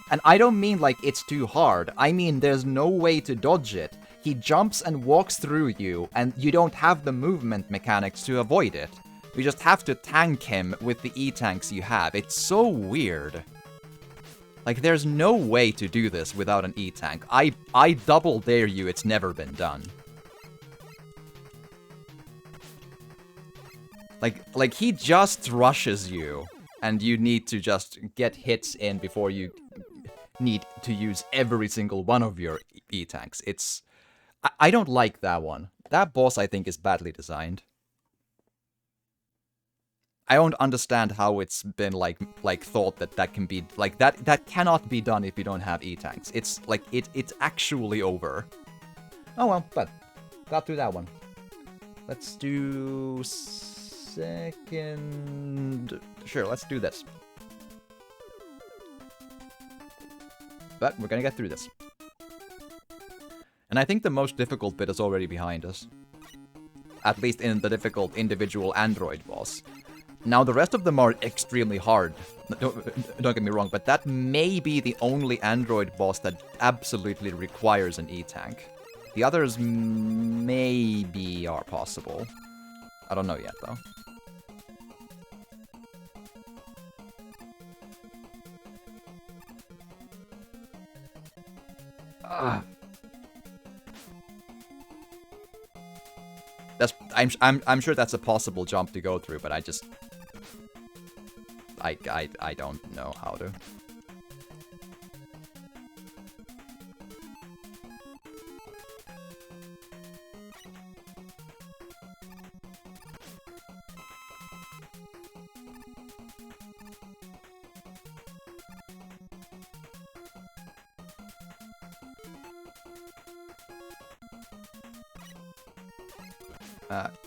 And I don't mean, like, it's too hard. I mean, there's no way to dodge it. He jumps and walks through you, and you don't have the movement mechanics to avoid it. You just have to tank him with the E-tanks you have. It's so weird. Like, there's no way to do this without an E-tank. I double dare you it's never been done. Like, he just rushes you, and you need to just get hits in before you need to use every single one of your E-tanks. It's... I don't like that one. That boss, I think, is badly designed. I don't understand how it's been, like thought that can be... Like, that cannot be done if you don't have E-tanks. It's, like, it's actually over. Oh, well, but got through that one. Let's do... second... Sure, let's do this. But we're gonna get through this. And I think the most difficult bit is already behind us. At least in the difficult individual android boss. Now, the rest of them are extremely hard. Don't get me wrong, but that may be the only android boss that absolutely requires an E-tank. The others maybe are possible. I don't know yet, though. I'm sure that's a possible jump to go through, but I just... I don't know how to.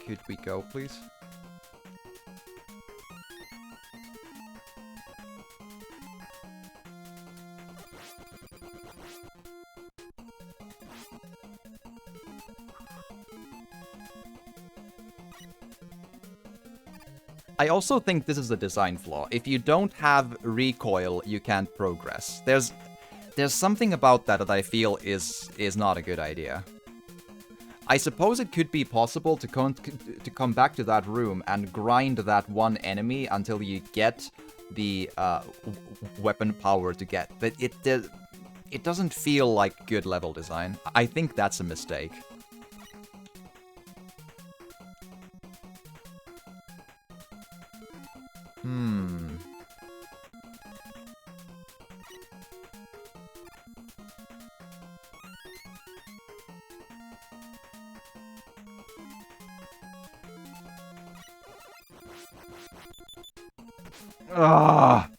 Could we go, please? I also think this is a design flaw. If you don't have recoil, you can't progress. There's something about that I feel is not a good idea. I suppose it could be possible to come back to that room and grind that one enemy until you get the weapon power to get. But it doesn't feel like good level design. I think that's a mistake. Ugh.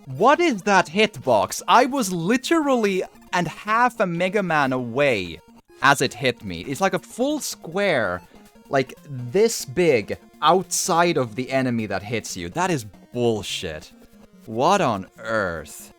What is that hitbox? I was literally and half a Mega Man away as it hit me. It's like a full square, like this big, outside of the enemy that hits you. That is bullshit. What on earth?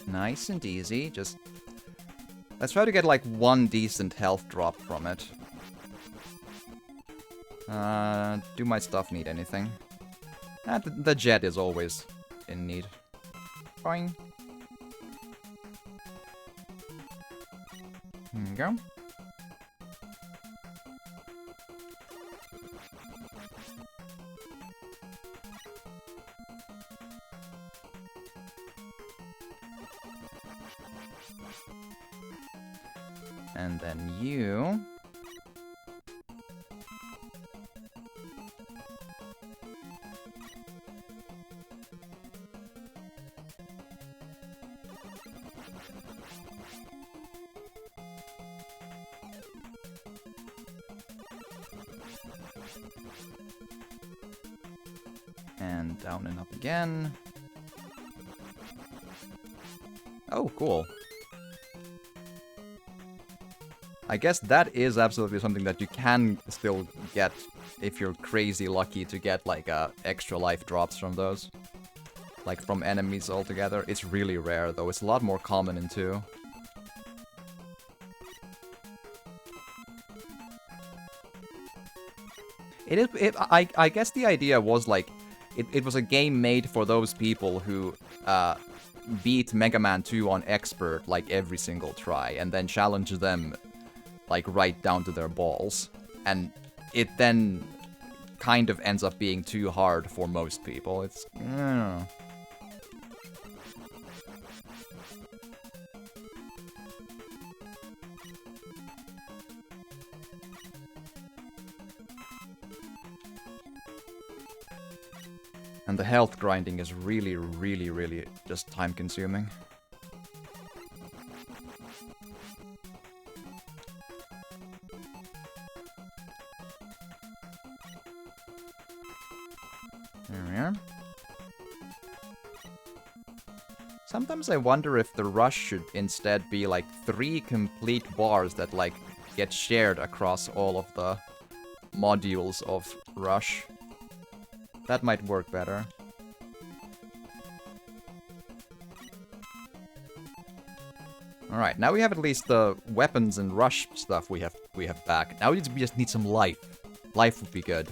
Nice and easy. Just... let's try to get, like, one decent health drop from it. Do my stuff need anything? The jet is always in need. Fine. Here we go. And then you... and down and up again. Oh, cool. I guess that is absolutely something that you can still get if you're crazy lucky to get, like, extra life drops from those. Like, from enemies altogether. It's really rare, though. It's a lot more common in 2. I guess the idea was, like, it was a game made for those people who, beat Mega Man 2 on Expert, like, every single try, and then challenge them, like, right down to their balls. And it then kind of ends up being too hard for most people. It's... I don't know. And the health grinding is really, really, really just time-consuming. There we are. Sometimes I wonder if the rush should instead be like 3 complete bars that like get shared across all of the modules of rush. That might work better. Alright, now we have at least the weapons and rush stuff we have back. Now we just need some life. Life would be good.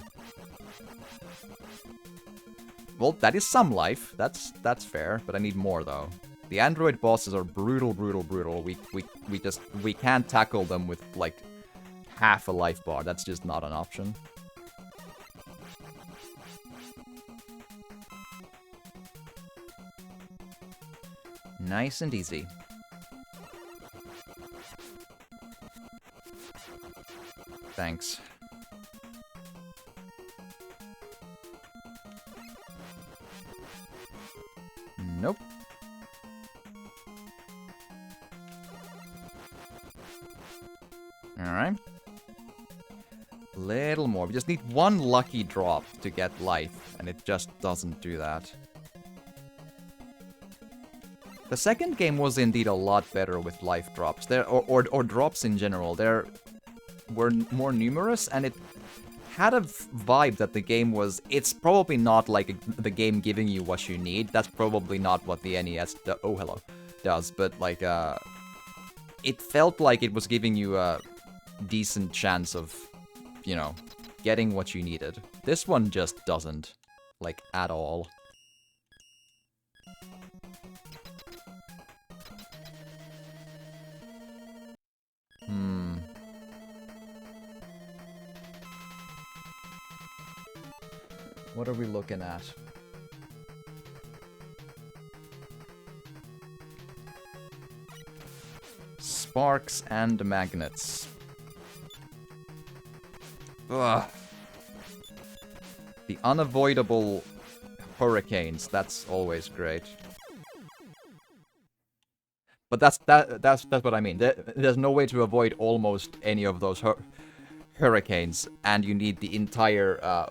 Well, that is some life. That's fair, but I need more though. The android bosses are brutal, brutal, brutal. We can't tackle them with like half a life bar. That's just not an option. Nice and easy. Thanks. Nope. Alright. Little more. We just need one lucky drop to get life, and it just doesn't do that. The second game was indeed a lot better with life drops. Or drops in general. There were more numerous, and it had a vibe that the game was... It's probably not like the game giving you what you need. That's probably not what the NES does, but like, it felt like it was giving you a decent chance of, you know, getting what you needed. This one just doesn't, like, at all. What are we looking at? Sparks and magnets. Ugh. The unavoidable hurricanes, that's always great. But that's what I mean. There's no way to avoid almost any of those hurricanes, and you need the entire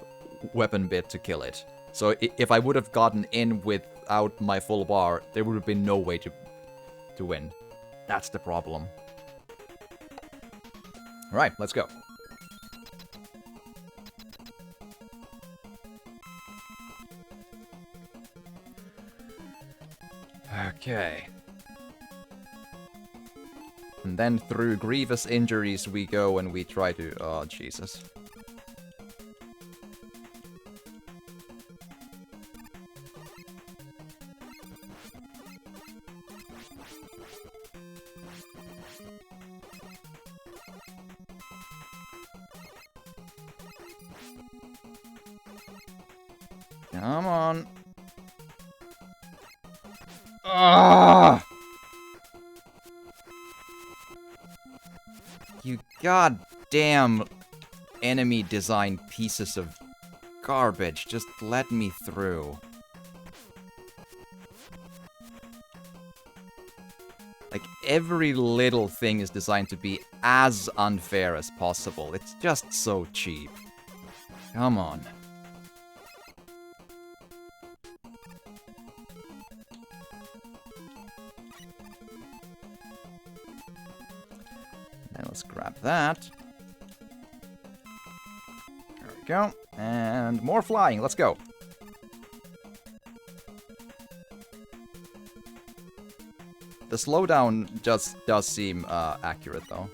weapon bit to kill it. So if I would have gotten in without my full bar, there would have been no way to win. That's the problem. Alright, let's go. Okay. And then through grievous injuries we go and we try to... Oh, Jesus. Come on. Ah! You goddamn enemy design pieces of garbage. Just let me through. Like, every little thing is designed to be as unfair as possible. It's just so cheap. Come on. Then let's grab that. There we go. And more flying. Let's go. The slowdown just does seem accurate, though.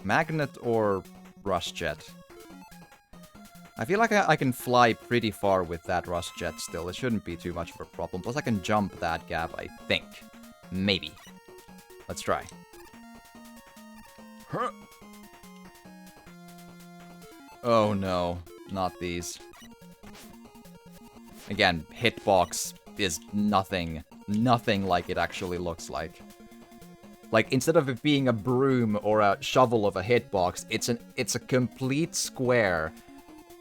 Magnet or rush jet? I feel like I can fly pretty far with that rush jet still. It shouldn't be too much of a problem. Plus I can jump that gap, I think. Maybe. Let's try. Huh. Oh no, not these. Again, hitbox is nothing like it actually looks like. Like, instead of it being a broom or a shovel of a hitbox, it's a complete square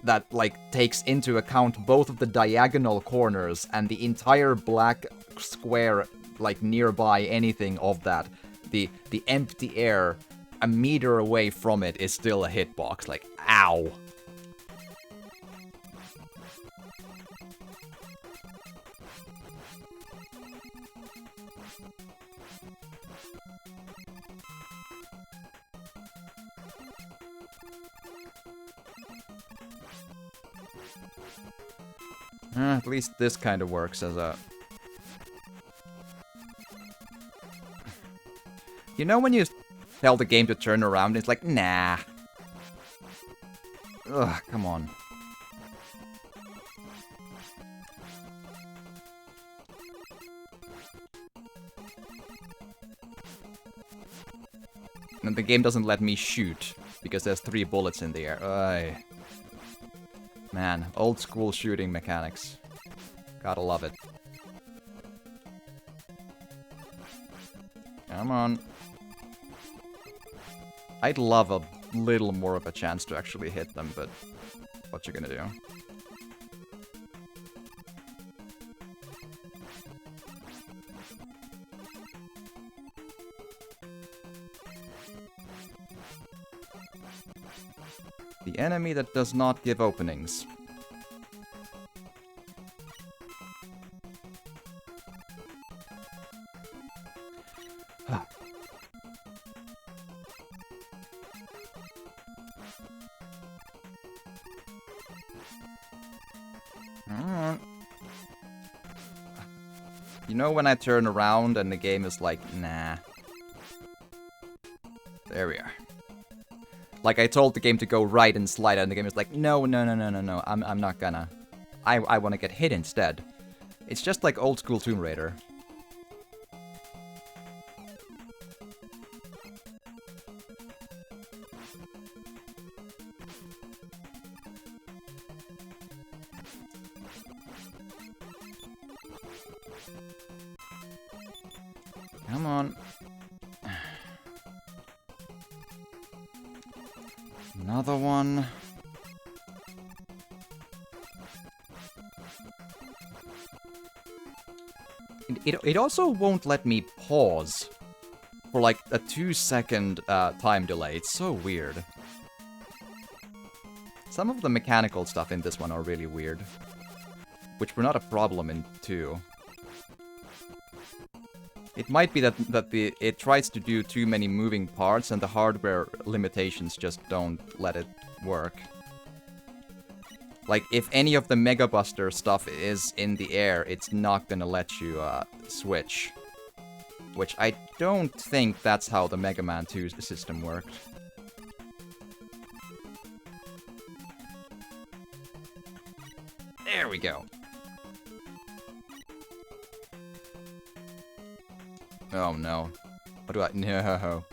that, like, takes into account both of the diagonal corners and the entire black square, like, nearby anything of that. The empty air a meter away from it is still a hitbox. Like, ow. At least this kind of works as a... You know when you tell the game to turn around, it's like, nah. Ugh, come on. And the game doesn't let me shoot, because there's 3 bullets in the air. Ay. Man, old school shooting mechanics. Gotta love it. Come on. I'd love a little more of a chance to actually hit them, but what you gonna do? The enemy that does not give openings. You know when I turn around and the game is like, nah. There we are. Like, I told the game to go right and slide, and the game is like, no, I'm not gonna. I want to get hit instead. It's just like old school Tomb Raider. Come on. Another one. It also won't let me pause for like a 2-second time delay. It's so weird. Some of the mechanical stuff in this one are really weird, which were not a problem in 2. It might be that it tries to do too many moving parts and the hardware limitations just don't let it work. Like, if any of the Mega Buster stuff is in the air, it's not gonna let you switch. Which I don't think that's how the Mega Man 2 system worked. There we go. Oh no. What do I... No.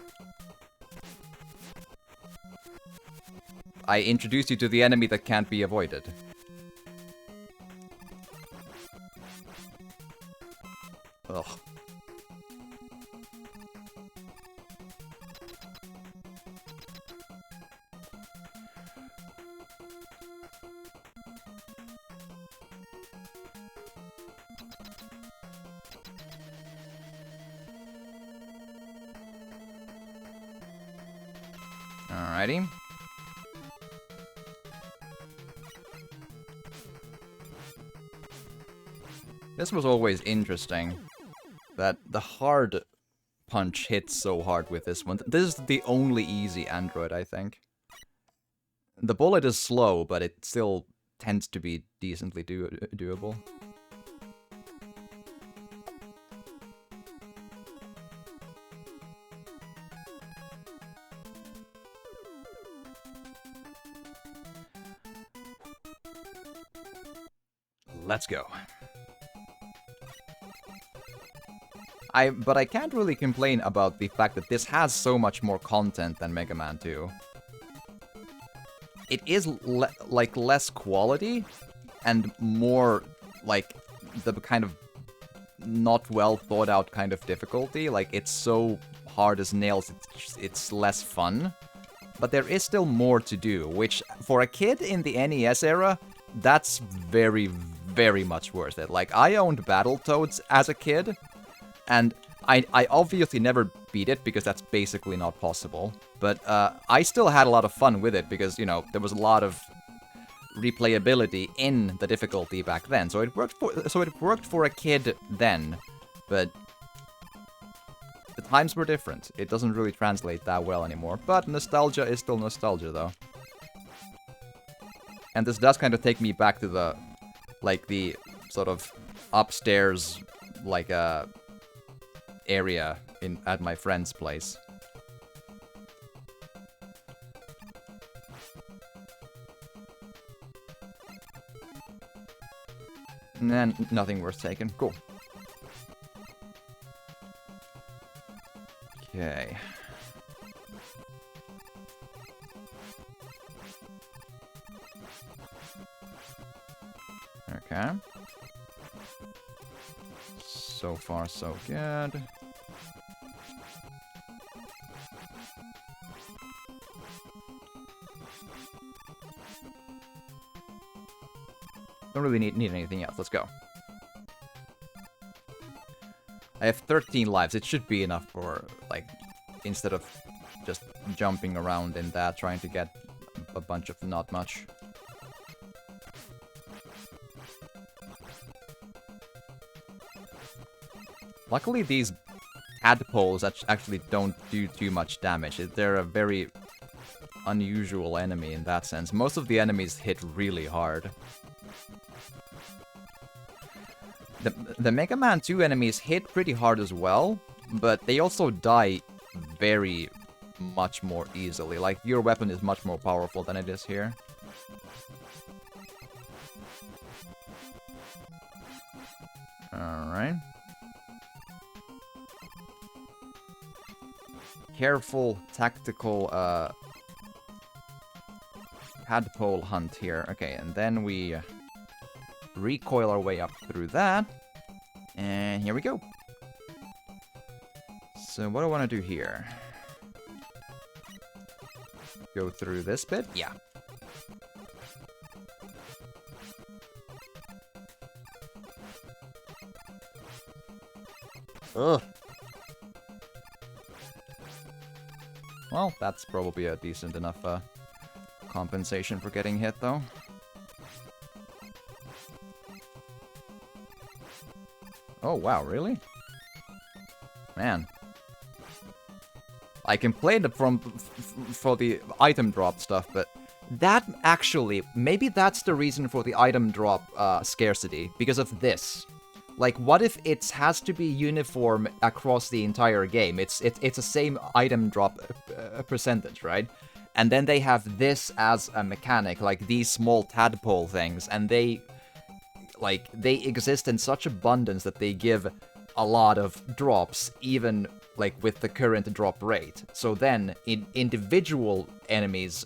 I introduced you to the enemy that can't be avoided. Ugh. Alrighty. This was always interesting, that the hard punch hits so hard with this one. This is the only easy android, I think. The bullet is slow, but it still tends to be decently doable. Let's go. But I can't really complain about the fact that this has so much more content than Mega Man 2. It is, like, less quality, and more, like, the kind of not well thought out kind of difficulty. Like, it's so hard as nails, it's less fun. But there is still more to do, which, for a kid in the NES era, that's very, very much worth it. Like, I owned Battletoads as a kid, and I obviously never beat it, because that's basically not possible. But I still had a lot of fun with it, because, you know, there was a lot of replayability in the difficulty back then. So it worked for a kid then, but the times were different. It doesn't really translate that well anymore. But nostalgia is still nostalgia, though. And this does kind of take me back to the, like, the sort of upstairs, like, area at my friend's place. And nothing worth taking. Cool. Okay. Okay. So far, so good. Don't really need anything else. Let's go. I have 13 lives. It should be enough for, like, instead of just jumping around in that, trying to get a bunch of not much. Luckily, these tadpoles actually don't do too much damage. They're a very unusual enemy in that sense. Most of the enemies hit really hard. The Mega Man 2 enemies hit pretty hard as well, but they also die very much more easily. Like, your weapon is much more powerful than it is here. Alright. Careful, tactical, tadpole hunt here. Okay, and then we recoil our way up through that. And here we go. So what do I want to do here? Go through this bit? Yeah. Ugh. Well, that's probably a decent enough compensation for getting hit, though. Oh, wow, really? Man. I can play it for the item drop stuff, but that actually, maybe that's the reason for the item drop scarcity, because of this. Like, what if it has to be uniform across the entire game? It's the same item drop percentage, right? And then they have this as a mechanic, like these small tadpole things, and they exist in such abundance that they give a lot of drops, even like with the current drop rate. So then, individual enemies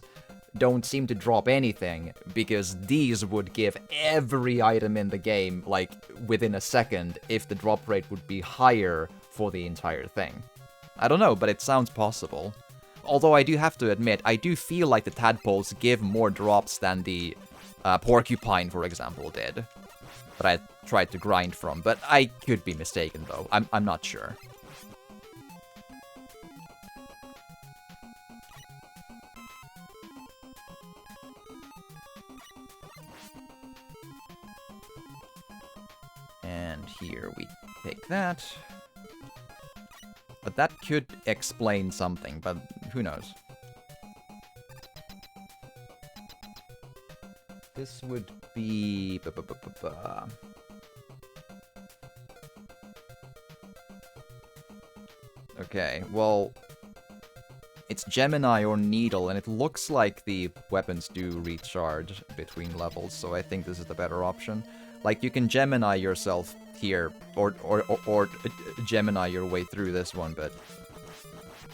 don't seem to drop anything, because these would give every item in the game, like, within a second, if the drop rate would be higher for the entire thing. I don't know, but it sounds possible. Although I do have to admit, I do feel like the tadpoles give more drops than the porcupine, for example, did. That I tried to grind from, but I could be mistaken, though. I'm not sure. And here we take that. But that could explain something, but who knows? This would be... Okay, well... It's Gemini or Needle, and it looks like the weapons do recharge between levels, so I think this is the better option. Like, you can Gemini yourself here, or Gemini your way through this one, but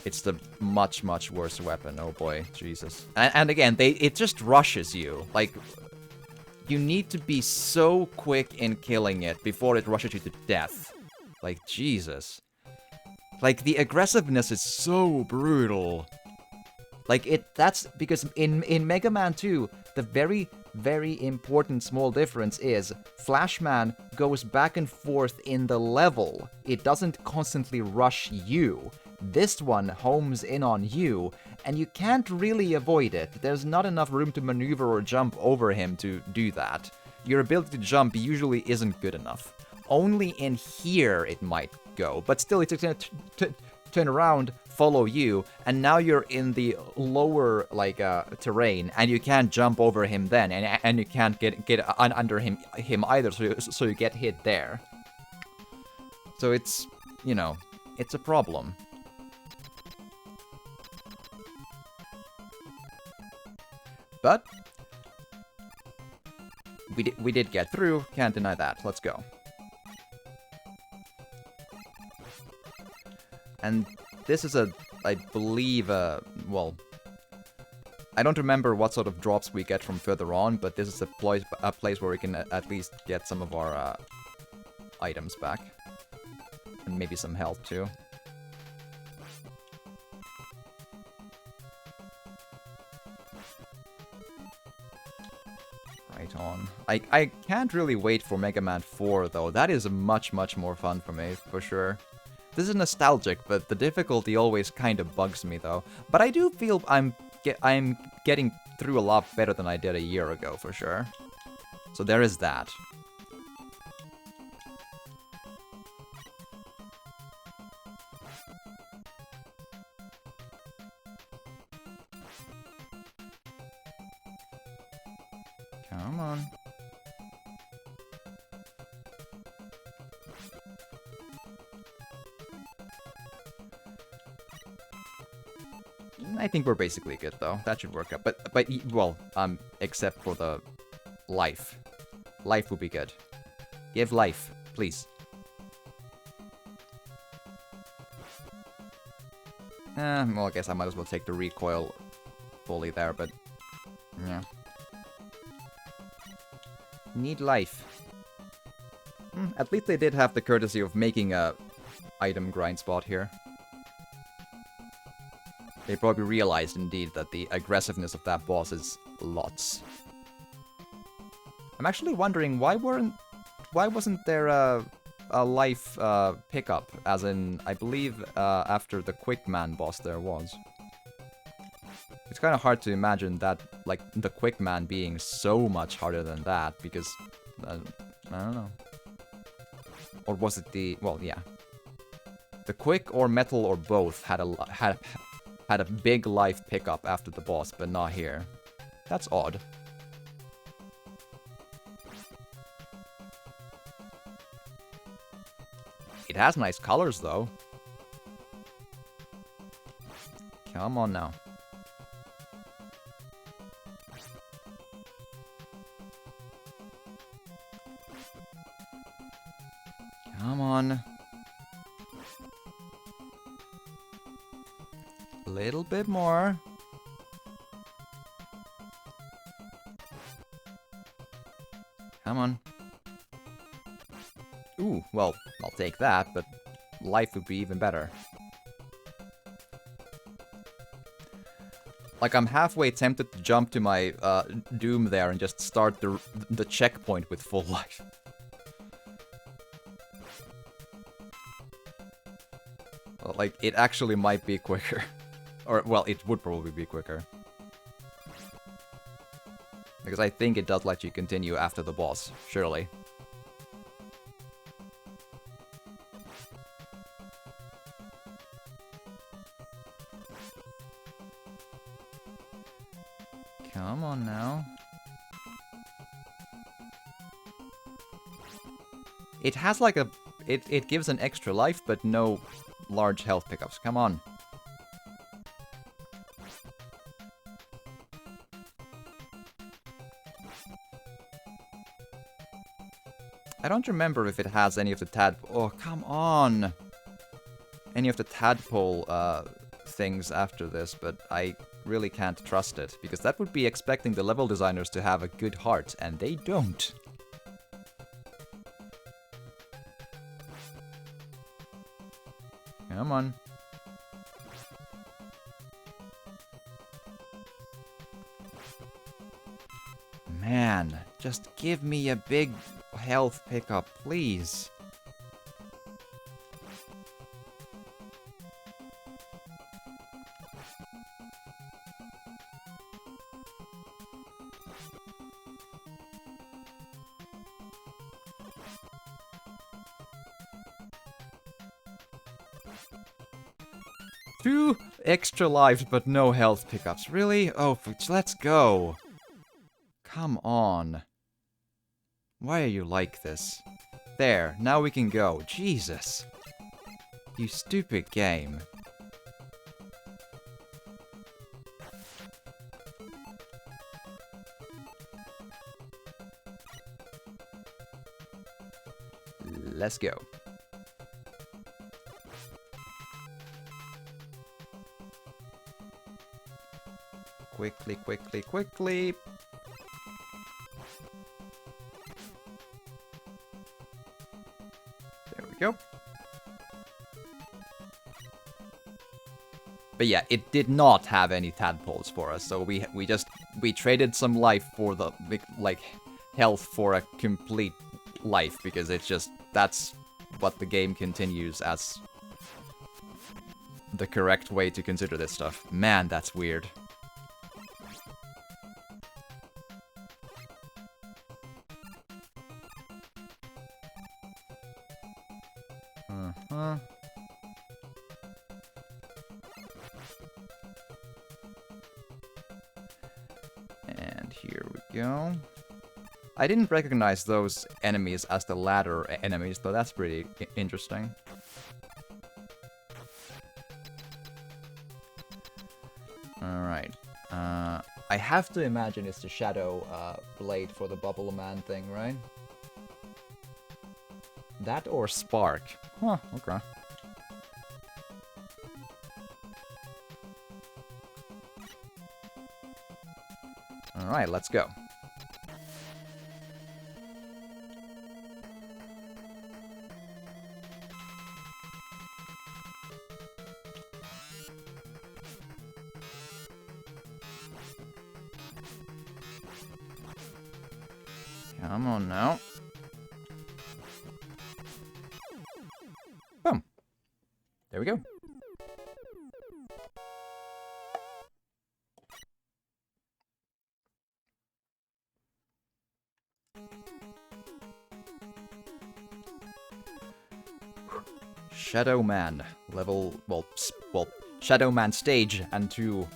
it's the much, much worse weapon. Oh boy, Jesus. And again, it just rushes you. Like, you need to be so quick in killing it before it rushes you to death. Like, Jesus. Like, the aggressiveness is so brutal. Like, that's because in Mega Man 2, the very, very important small difference is Flashman goes back and forth in the level. It doesn't constantly rush you. This one homes in on you, and you can't really avoid it. There's not enough room to maneuver or jump over him to do that. Your ability to jump usually isn't good enough. Only in here it might go, but still it's gonna turn around, follow you, and now you're in the lower, like, terrain, and you can't jump over him then, and you can't get under him either, so you get hit there. So it's, you know, it's a problem. But we did get through, can't deny that. Let's go. And this is I believe, well, I don't remember what sort of drops we get from further on, but this is a place where we can at least get some of our items back. And maybe some health, too. Right on. I can't really wait for Mega Man 4, though. That is much, much more fun for me, for sure. This is nostalgic, but the difficulty always kind of bugs me, though. But I do feel I'm getting through a lot better than I did a year ago, for sure. So there is that. Come on. I think we're basically good, though. That should work out. But well, except for the life. Life would be good. Give life, please. Well, I guess I might as well take the recoil fully there, but yeah. Need life. At least they did have the courtesy of making a item grind spot here. They probably realized, indeed, that the aggressiveness of that boss is lots. I'm actually wondering, why wasn't there a life pickup? As in, I believe after the Quick Man boss there was. It's kind of hard to imagine that, like, the Quick Man being so much harder than that, because, I don't know. Or was it the... well, yeah. The quick or metal or both had a big life pickup after the boss, but not here. That's odd. It has nice colors, though. Come on now. Come on. A little bit more. Come on. Ooh, well, I'll take that, but life would be even better. Like, I'm halfway tempted to jump to my doom there and just start the checkpoint with full life. Well, like, it actually might be quicker. Or, well, it would probably be quicker. Because I think it does let you continue after the boss, surely. Come on now. It has like a... It gives an extra life, but no large health pickups. Come on. I don't remember if it has any of the Oh, come on! Any of the tadpole things after this, but I really can't trust it, because that would be expecting the level designers to have a good heart, and they don't. Come on. Man, just give me a big health pickup, please. Two extra lives, but no health pickups. Really? Oh, let's go. Come on. Why are you like this? There, now we can go. Jesus. You stupid game. Let's go. Quickly, quickly, quickly. There we go. But yeah, it did not have any tadpoles for us, so we traded some life for the like health for a complete life, because it's just that's what the game continues as the correct way to consider this stuff. Man, that's weird. And here we go. I didn't recognize those enemies as the ladder enemies, though that's pretty interesting. Alright. I have to imagine it's the shadow blade for the Bubble Man thing, right? That or Spark. Huh, okay. Alright, let's go. Come on now. Boom. There we go. Shadow Man. Level... Well, Shadow Man stage and 2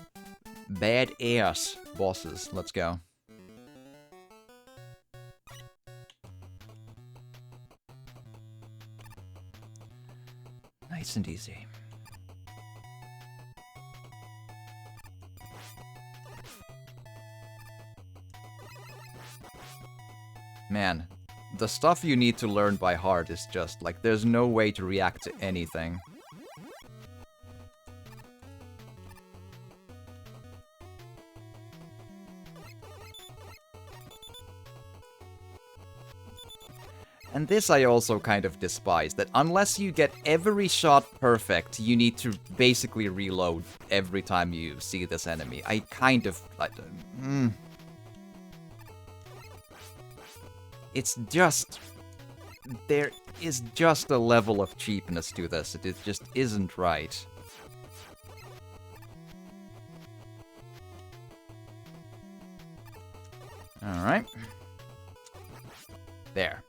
bad-ass bosses. Let's go. Nice and easy. Man, the stuff you need to learn by heart is just, like, there's no way to react to anything. And this I also kind of despise, that unless you get every shot perfect, you need to basically reload every time you see this enemy. I kind of... It's just... There is just a level of cheapness to this. It just isn't right. Alright. There.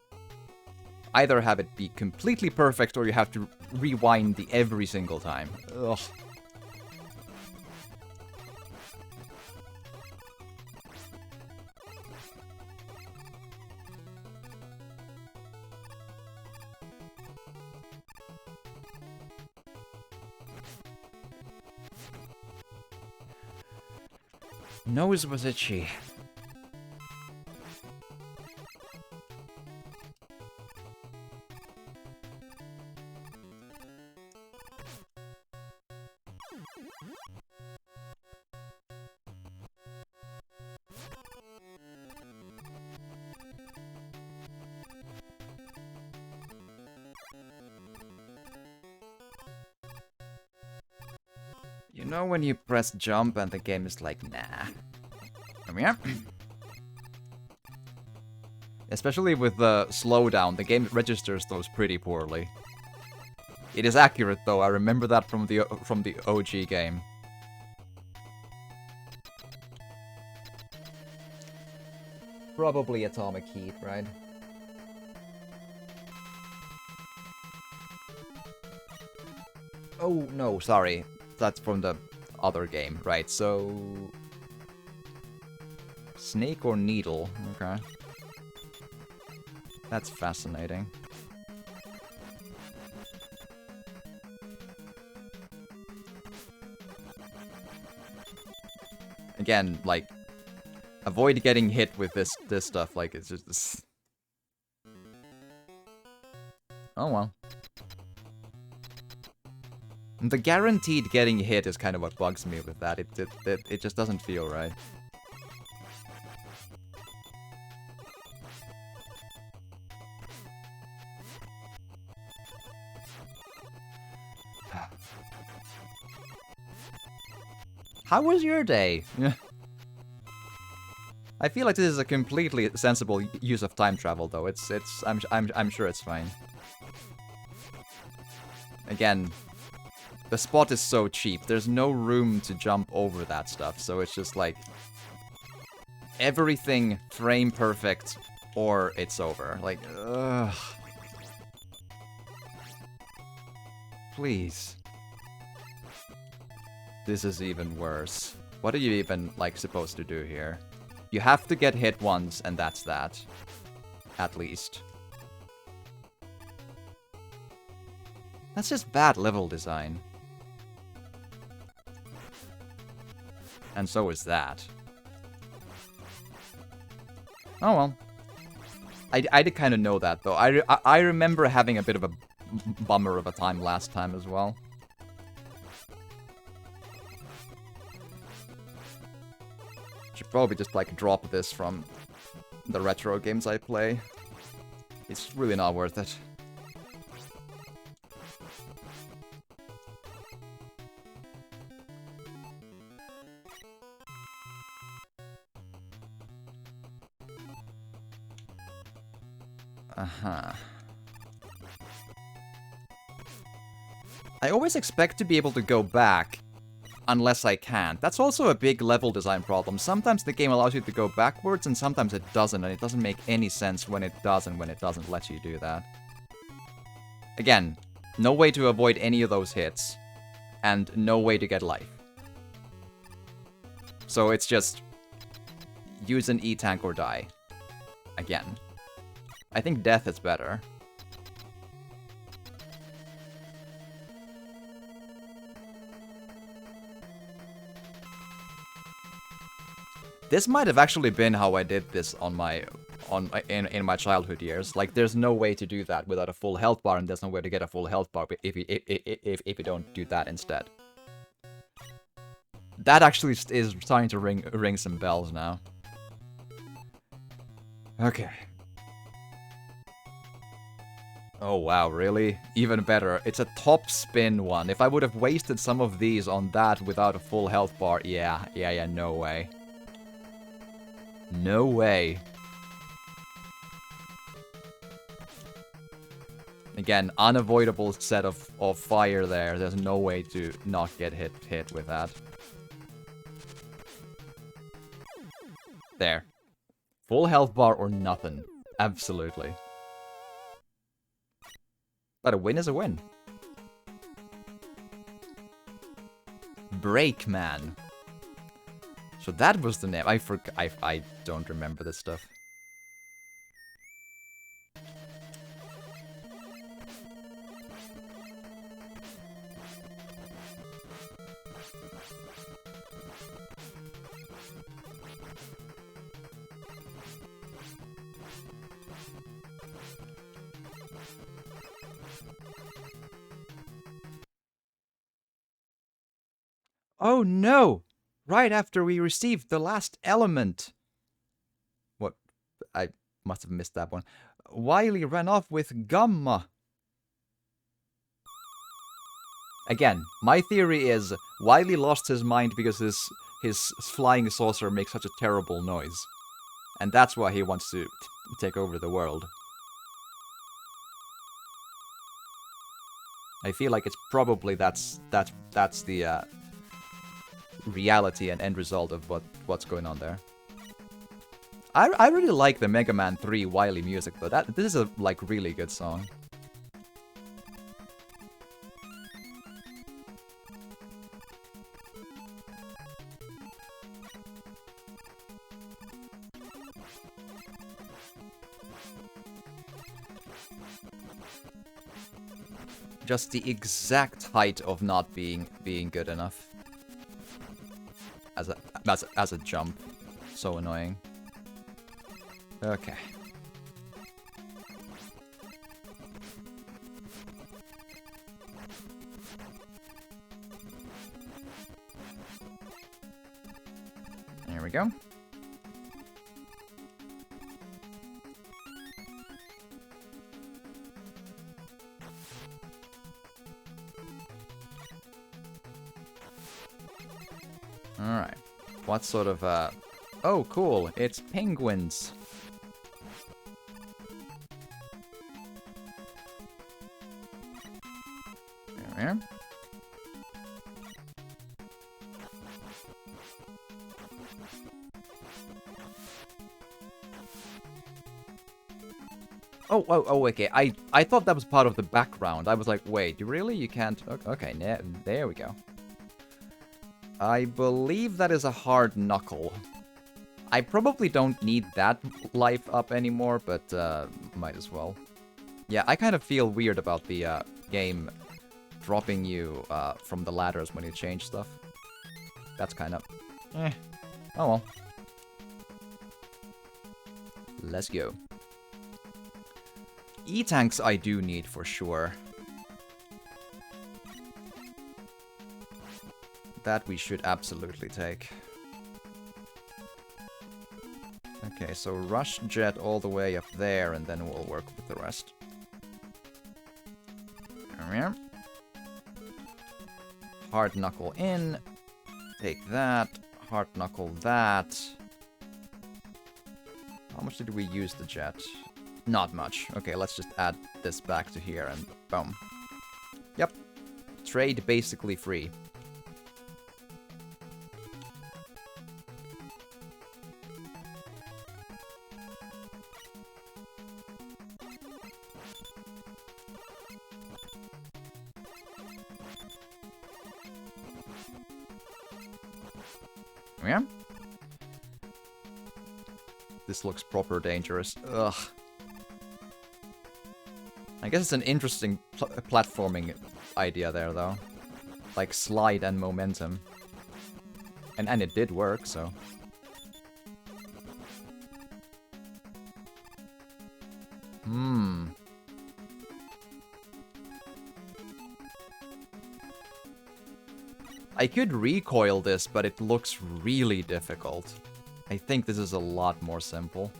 Either have it be completely perfect, or you have to rewind the every single time. Ugh. Nose was itchy. You know when you press jump and the game is like, nah. Come here. Especially with the slowdown, the game registers those pretty poorly. It is accurate though, I remember that from the OG game. Probably Atomic Heat, right? Oh, no, sorry. That's from the other game, right? So... Snake or needle? Okay. That's fascinating. Again, like... Avoid getting hit with this stuff, like, it's just... Oh well. The guaranteed getting hit is kind of what bugs me with that. It just doesn't feel right. How was your day? I feel like this is a completely sensible use of time travel, though. I'm sure it's fine. Again, the spot is so cheap. There's no room to jump over that stuff, so it's just like everything frame perfect, or it's over. Like, ugh. Please. This is even worse. What are you even, like, supposed to do here? You have to get hit once, and that's that. At least. That's just bad level design. And so is that. Oh well. I did kind of know that, though. I remember having a bit of a bummer of a time last time as well. Should probably just, like, drop this from the retro games I play. It's really not worth it. Uh-huh. I always expect to be able to go back, unless I can't. That's also a big level design problem. Sometimes the game allows you to go backwards, and sometimes it doesn't, and it doesn't make any sense when it does and when it doesn't let you do that. Again, No way to avoid any of those hits. And no way to get life. So it's just... use an E-tank or die. Again. I think death is better. This might have actually been how I did this on my in my childhood years. Like, there's no way to do that without a full health bar, and there's no way to get a full health bar if you don't do that instead. That actually is starting to ring some bells now. Okay. Oh wow, really? Even better. It's a top spin one. If I would have wasted some of these on that without a full health bar, yeah, no way. No way. Again, unavoidable set of fire there. There's no way to not get hit with that. There. Full health bar or nothing. Absolutely. But a win is a win. Breakman. So that was the name. I don't remember this stuff. Oh no! Right after we received the last element. What? I must have missed that one. Wily ran off with Gamma. Again, my theory is Wily lost his mind because his flying saucer makes such a terrible noise. And that's why he wants to take over the world. I feel like it's probably that's the reality and end result of what's going on there. I really like the Mega Man 3 Wily music though. This is a like really good song. Just the exact height of not being good enough. As a jump. So annoying. Okay. There we go. Alright. What sort of, oh, cool. It's penguins. There we are. Oh, okay. I thought that was part of the background. I was like, wait, really? You can't... Okay, there we go. I believe that is a hard knuckle. I probably don't need that life up anymore, but might as well. Yeah, I kind of feel weird about the game dropping you from the ladders when you change stuff. That's kind of... Oh well. Let's go. E-tanks I do need for sure. That we should absolutely take. Okay, so rush jet all the way up there, and then we'll work with the rest. There we are. Hard knuckle in. Take that. Hard knuckle that. How much did we use the jet? Not much. Okay, let's just add this back to here and boom. Yep. Trade basically free. we are. This looks proper dangerous. Ugh. I guess it's an interesting platforming idea there, though. Like slide and momentum. And it did work, so... I could recoil this, but it looks really difficult. I think this is a lot more simple.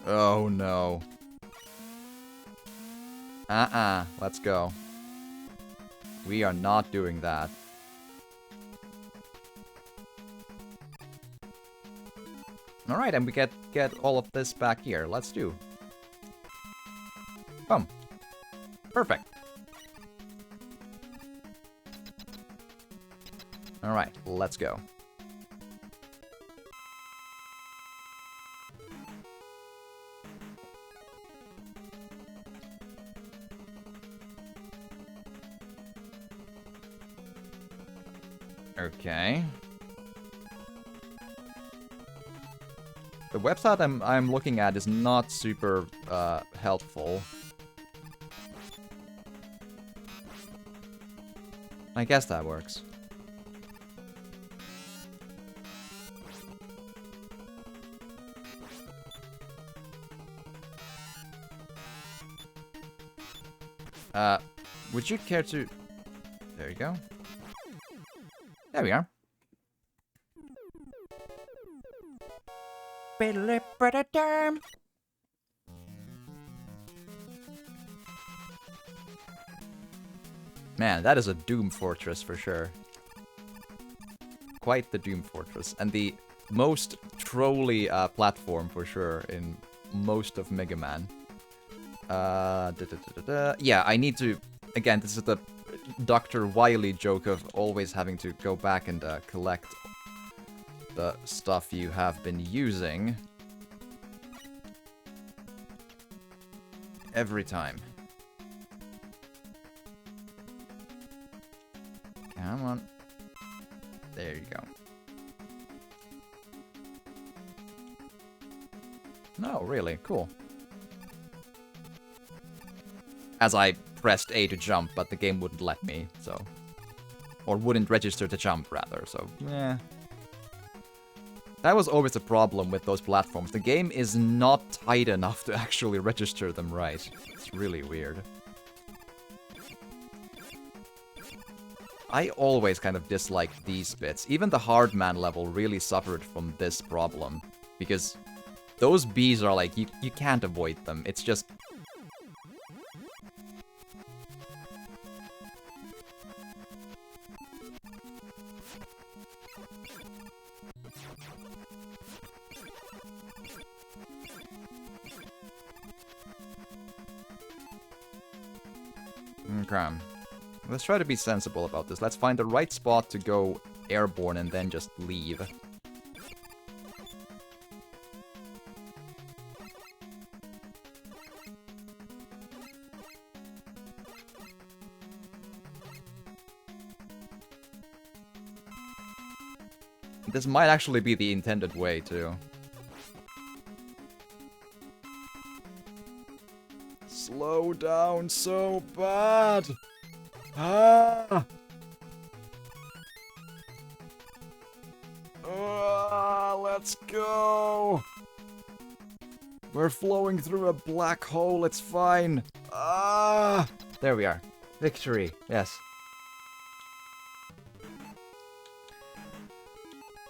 Oh no. Let's go. We are not doing that. Alright, and we get all of this back here. Let's do. Boom. Perfect. Alright, let's go. Okay. The website I'm looking at is not super helpful. I guess that works. Would you care to... There you go. There we are. Man, that is a Doom Fortress for sure. Quite the Doom Fortress. And the most trolly platform for sure in most of Mega Man. Yeah, I need to... Again, this is the Dr. Wily joke of always having to go back and collect the stuff you have been using. Every time. Come on. There you go. No, really, cool. As I pressed A to jump, but the game wouldn't let me, so... Or wouldn't register to jump, rather, so... Yeah. That was always a problem with those platforms. The game is not tight enough to actually register them right. It's really weird. I always kind of disliked these bits. Even the Hard Man level really suffered from this problem. Because those bees are like, you can't avoid them. It's just... Okay. Let's try to be sensible about this. Let's find the right spot to go airborne and then just leave. This might actually be the intended way, too. Slow down so bad! Ah! Let's go! We're flowing through a black hole, it's fine! Ah! There we are. Victory, yes.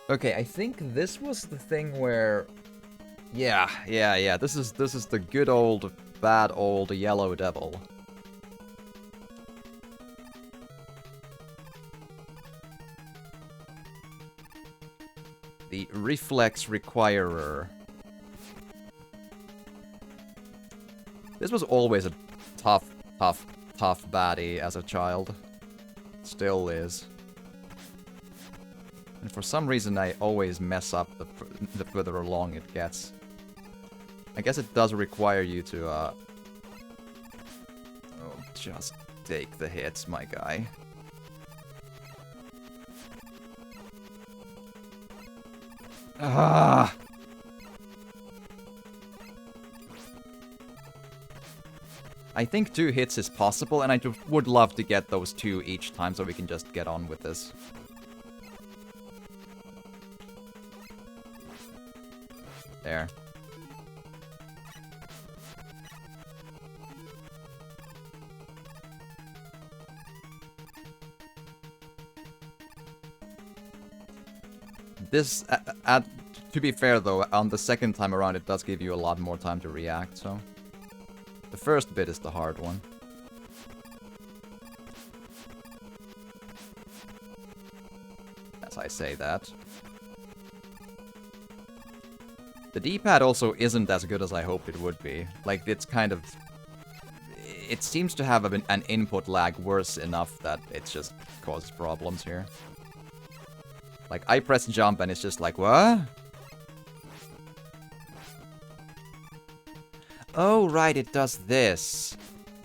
Okay, I think this was the thing where... Yeah. This is the good old, bad old Yellow Devil. The Reflex Requirer. This was always a tough baddie as a child. Still is. And for some reason I always mess up the further along it gets. I guess it does require you to, oh, just take the hits, my guy. Ah. I think 2 hits is possible, and I would love to get those 2 each time so we can just get on with this. There. This, to be fair though, on the second time around it does give you a lot more time to react, so... The first bit is the hard one. As I say that. The D-pad also isn't as good as I hoped it would be. Like, it's kind of... It seems to have an input lag worse enough that it's just causes problems here. Like, I press jump and it's just like, what? Oh, right, it does this.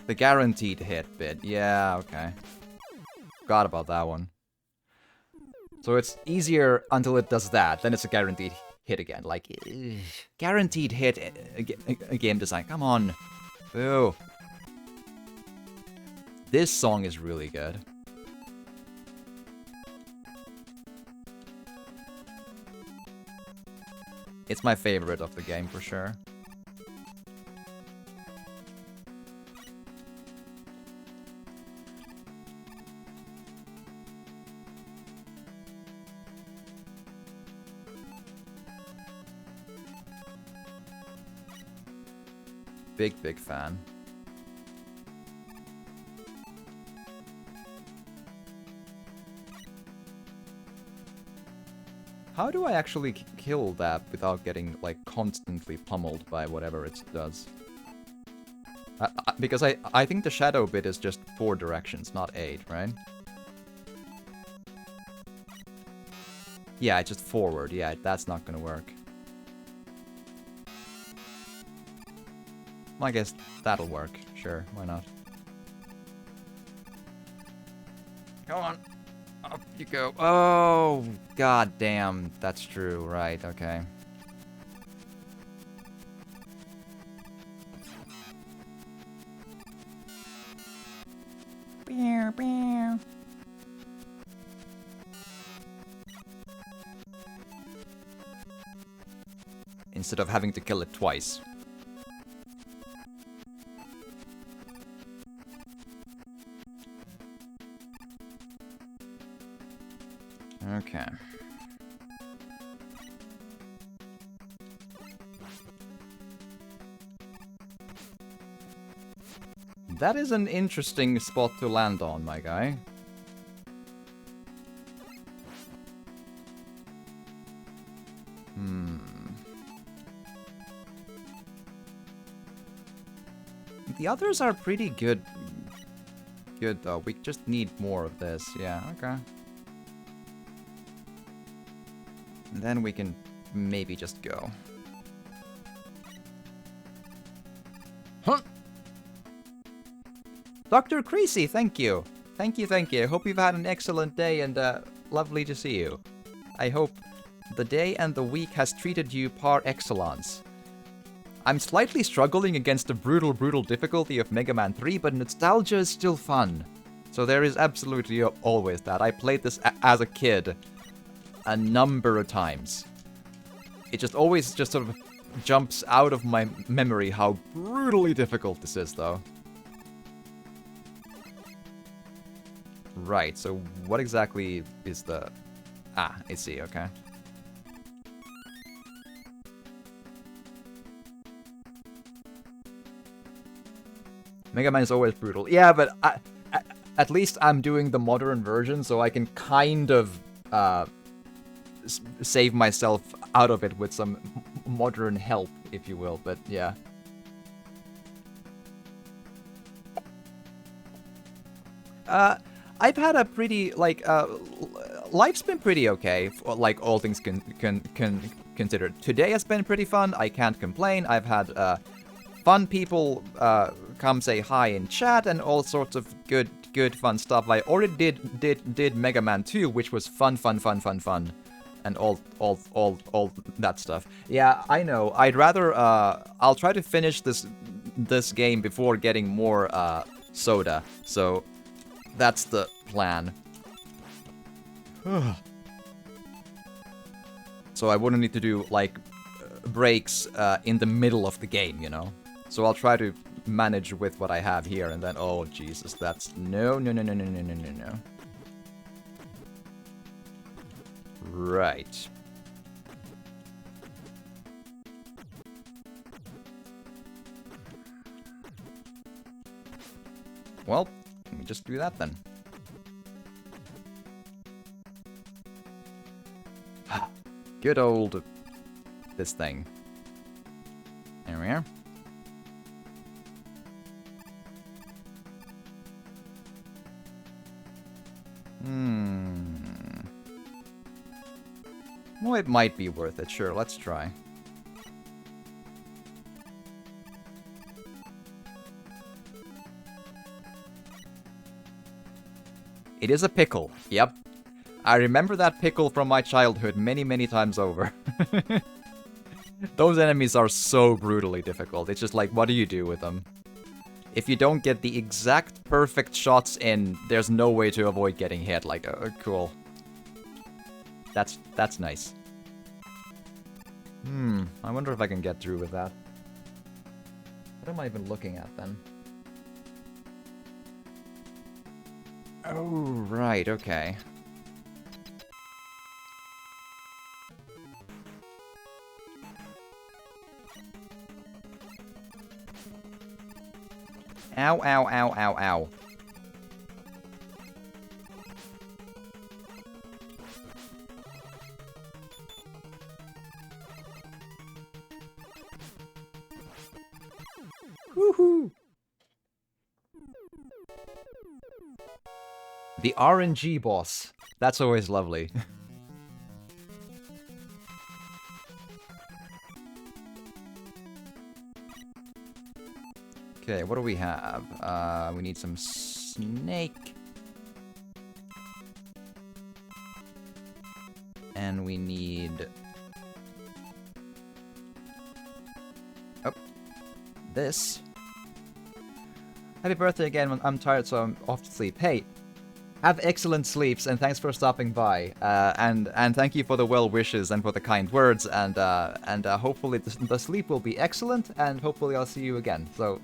The guaranteed hit bit. Yeah, okay. Forgot about that one. So it's easier until it does that. Then it's a guaranteed hit again. Like, guaranteed hit a game design. Come on. Boo. This song is really good. It's my favorite of the game for sure. Big fan. How do I actually kill that without getting, like, constantly pummeled by whatever it does? Because I think the shadow bit is just 4 directions, not 8, right? Yeah, it's just forward. Yeah, that's not gonna work. I guess that'll work. Sure, why not? Come on. Up you go. Oh, god damn. That's true. Right, okay. Instead of having to kill it twice. Okay. That is an interesting spot to land on, my guy. The others are pretty good. Good, though. We just need more of this. Yeah, okay. And then we can maybe just go. Huh! Dr. Creasy, thank you. Thank you, thank you. I hope you've had an excellent day and lovely to see you. I hope the day and the week has treated you par excellence. I'm slightly struggling against the brutal difficulty of Mega Man 3, but nostalgia is still fun. So there is absolutely always that. I played this as a kid a number of times. It just always just sort of jumps out of my memory how brutally difficult this is, though. Right, so what exactly is the... Ah, I see, okay. Mega Man is always brutal. Yeah, but at least I'm doing the modern version, so I can kind of save myself out of it with some modern help, if you will, but yeah. I've had a pretty, like, life's been pretty okay, like, all things considered. Today has been pretty fun, I can't complain. I've had fun people come say hi in chat and all sorts of good fun stuff. I already did Mega Man 2, which was fun. and all that stuff. Yeah, I know. I'd rather I'll try to finish this game before getting more soda. So that's the plan. So I wouldn't need to do like breaks in the middle of the game, you know. So I'll try to manage with what I have here, and then oh Jesus, that's no. Right. Well, let me just do that then. Good old this thing. There we are. Well, it might be worth it. Sure, let's try. It is a pickle. Yep. I remember that pickle from my childhood many, many times over. Those enemies are so brutally difficult. It's just like, what do you do with them? If you don't get the exact perfect shots in, there's no way to avoid getting hit. Like, cool. That's nice. I wonder if I can get through with that. What am I even looking at then? Oh, right, okay. Ow, ow, ow, ow, ow. Woohoo! The RNG boss. That's always lovely. Okay, what do we have? We need some snake. And we need... Oh. This. Happy birthday again. I'm tired, so I'm off to sleep. Hey, have excellent sleeps, and thanks for stopping by. And thank you for the well wishes and for the kind words. And hopefully the sleep will be excellent. And hopefully I'll see you again. So,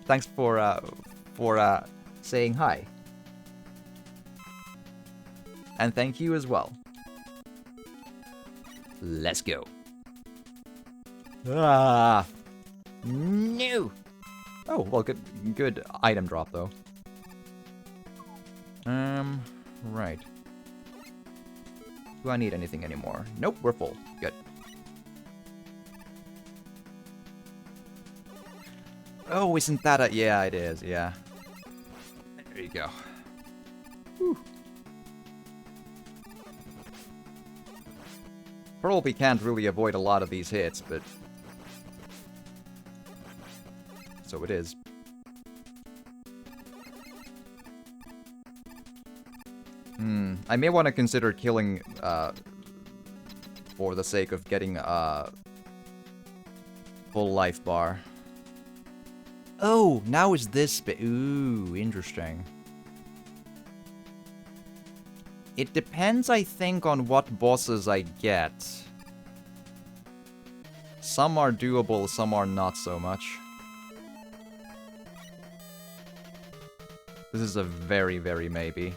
thanks for saying hi. And thank you as well. Let's go. Ah, no. Oh well, good item drop though. Right. Do I need anything anymore? Nope, we're full. Good. Oh, isn't that a... Yeah, it is, yeah. There you go. Whew. Probably can't really avoid a lot of these hits, but... So it is. I may want to consider killing, for the sake of getting, full life bar. Oh, now is this bit. Ooh, interesting. It depends, I think, on what bosses I get. Some are doable, some are not so much. This is a very, very maybe.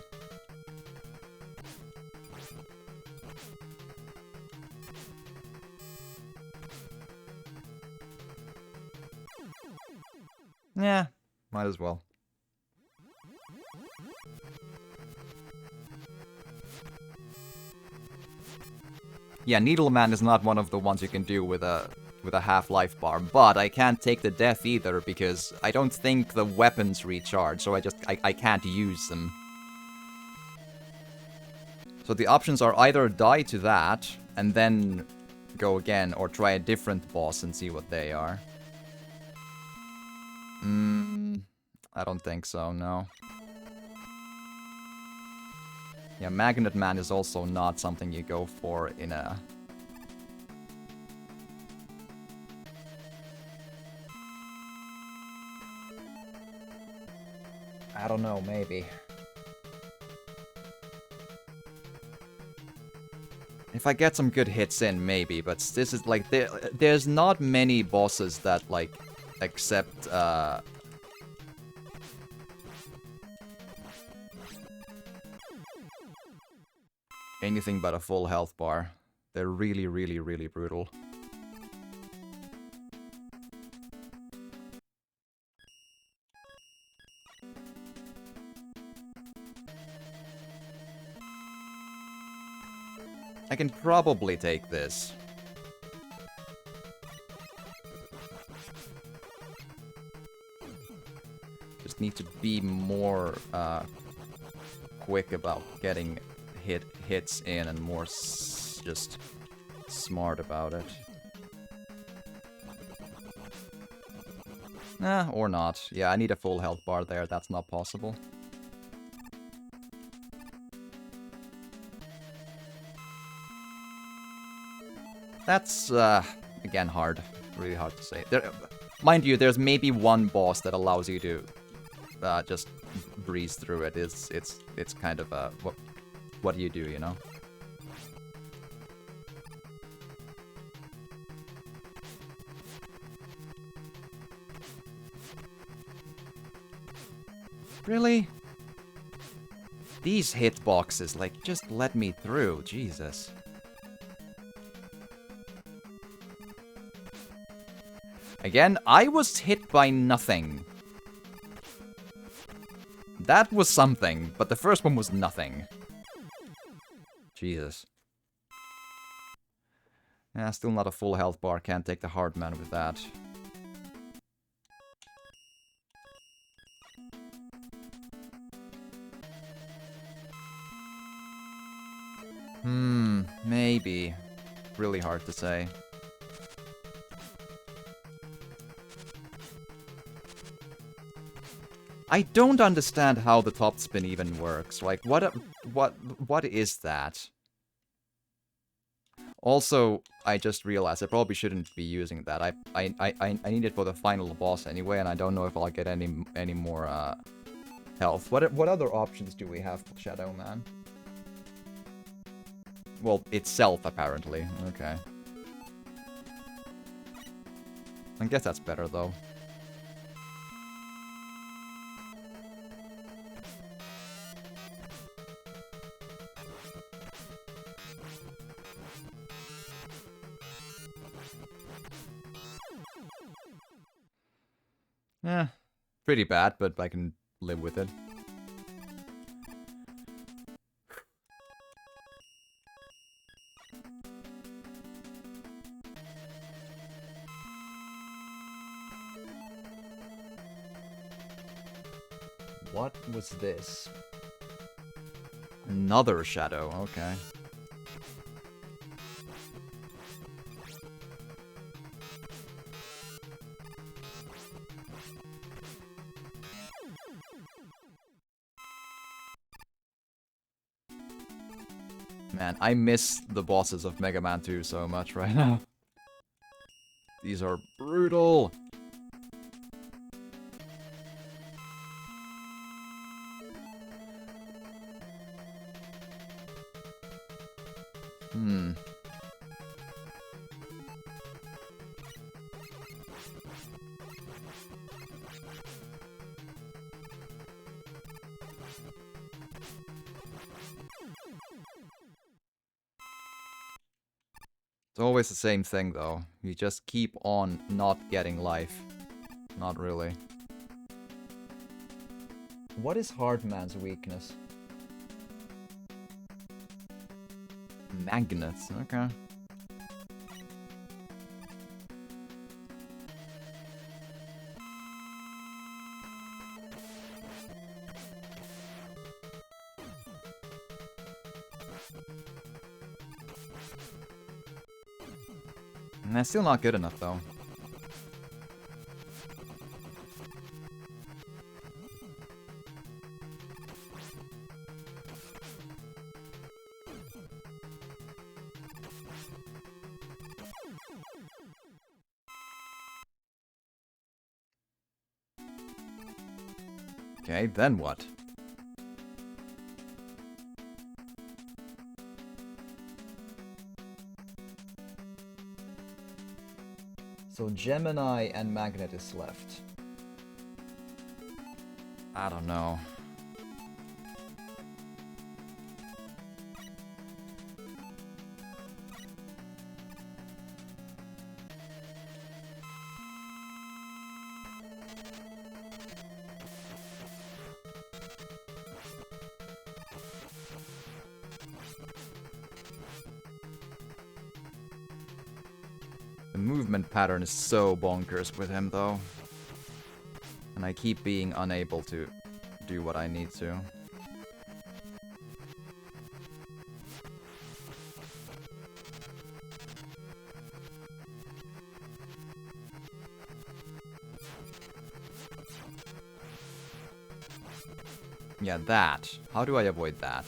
Yeah, might as well. Yeah, Needleman is not one of the ones you can do with a half-life bar, but I can't take the death either because I don't think the weapons recharge, so I can't use them. So the options are either die to that and then go again, or try a different boss and see what they are. I don't think so, no. Yeah, Magnet Man is also not something you go for in a... I don't know, maybe. If I get some good hits in, maybe, but this is like, there's not many bosses that, like, accept, anything but a full health bar. They're really, really, really brutal. I can probably take this. Just need to be more quick about getting hits in and more just smart about it. Or not. Yeah, I need a full health bar there. That's not possible. That's, again, hard. Really hard to say. Mind you, there's maybe one boss that allows you to just breeze through it. It's kind of a... What do you do, you know? Really? These hitboxes, like, just let me through. Jesus. Again, I was hit by nothing. That was something, but the first one was nothing. Jesus. Yeah, still not a full health bar. Can't take the hard man with that. Maybe. Really hard to say. I don't understand how the top spin even works. Like, what is that? Also, I just realized I probably shouldn't be using that. I need it for the final boss anyway, and I don't know if I'll get any more health. What other options do we have for Shadow Man? Well, itself apparently. Okay. I guess that's better though. Eh, pretty bad, but I can live with it. What was this? Another shadow, okay. Man, I miss the bosses of Mega Man 2 so much right now. These are brutal! It's always the same thing, though. You just keep on not getting life. Not really. What is Hardman's weakness? Magnets, okay. That's still not good enough, though. Okay, then what? So Gemini and Magnet is left. I don't know. The movement pattern is so bonkers with him, though. And I keep being unable to do what I need to. Yeah, that. How do I avoid that?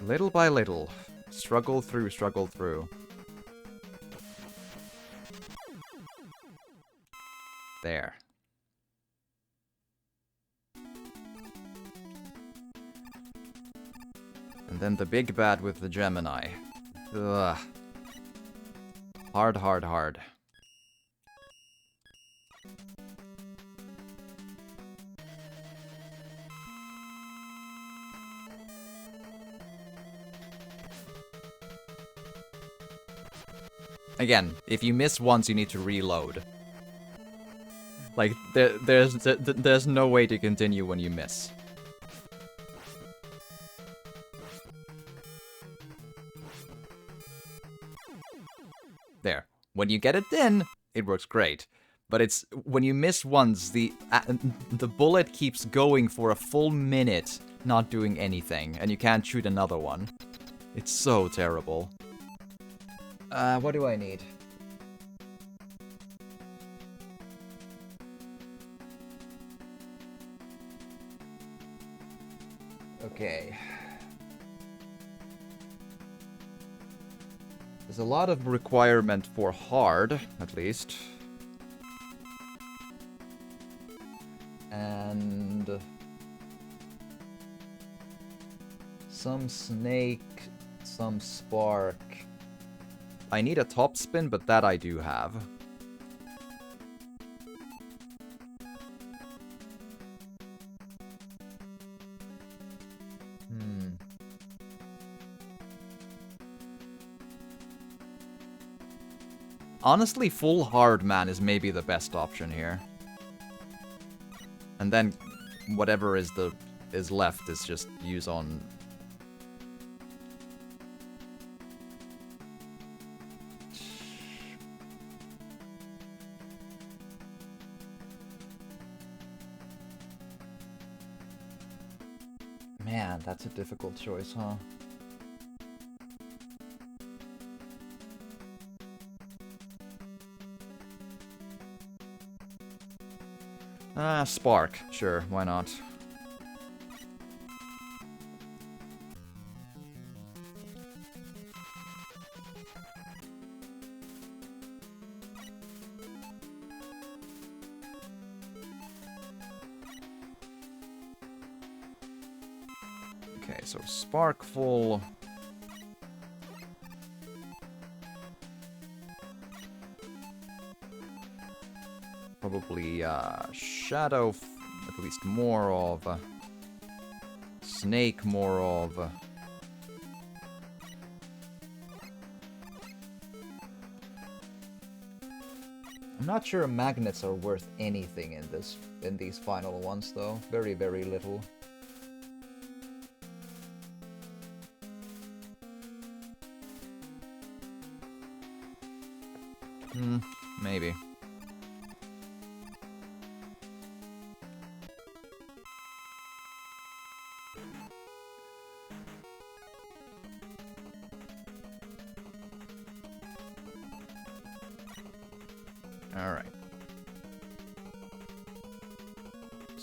Little by little. Struggle through, struggle through. There. And then the big bad with the Gemini. Ugh. Hard, hard, hard. Again, if you miss once, you need to reload. Like, there's no way to continue when you miss. There. When you get it in, it works great. But it's when you miss once, the bullet keeps going for a full minute, not doing anything, and you can't shoot another one. It's so terrible. What do I need? Okay. There's a lot of requirement for hard, at least. And some snake, some spark. I need a top spin, but that I do have. Honestly, full hard man is maybe the best option here. And then whatever is left is just use on. Man, that's a difficult choice, huh? Spark. Sure, why not? Okay, so Sparkful. Probably, Shadow, at least more of. Snake, more of. I'm not sure magnets are worth anything in these final ones, though. Very, very little. Maybe. Alright.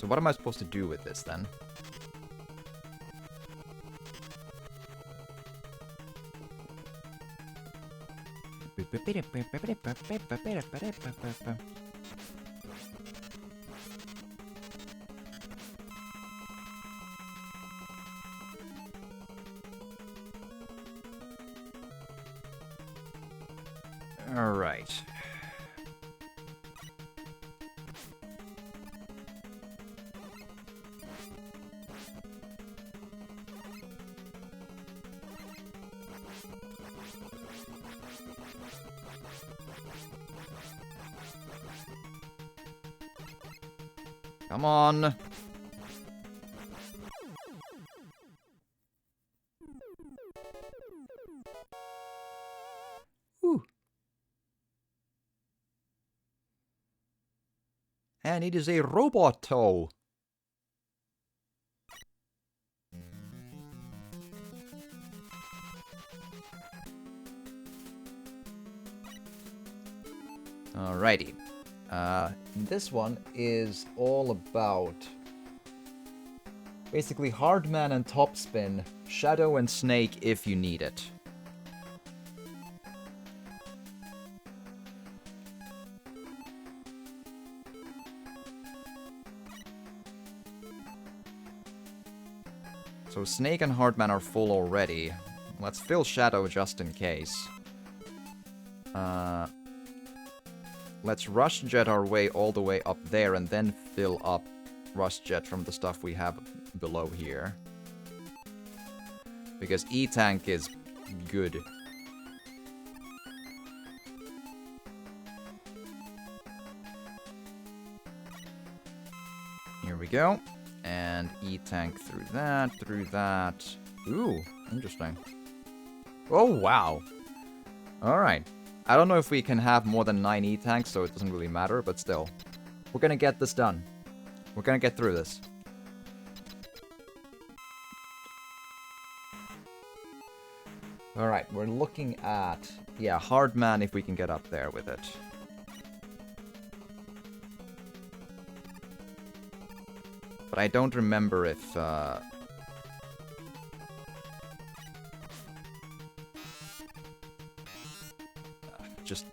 So what am I supposed to do with this then? All right. Come on. Whew. And it is a robot toe. Alrighty. This one is all about basically Hardman and Topspin, Shadow and Snake if you need it. So Snake and Hardman are full already. Let's fill Shadow just in case. Let's Rush Jet our way all the way up there and then fill up Rush Jet from the stuff we have below here. Because E-Tank is good. Here we go. And E-Tank through that, through that. Ooh, interesting. Oh, wow. Alright. I don't know if we can have more than 9 E-Tanks, so it doesn't really matter, but still. We're gonna get this done. We're gonna get through this. Alright, we're looking at... yeah, Hardman if we can get up there with it. But I don't remember if... just...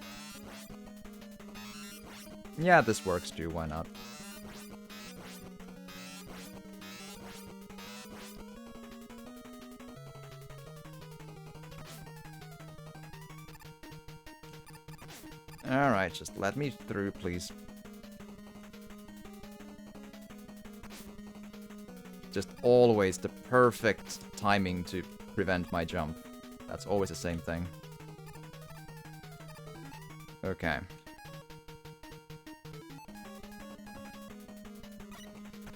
yeah, this works too, why not? Alright, just let me through, please. Just always the perfect timing to prevent my jump. That's always the same thing. Okay.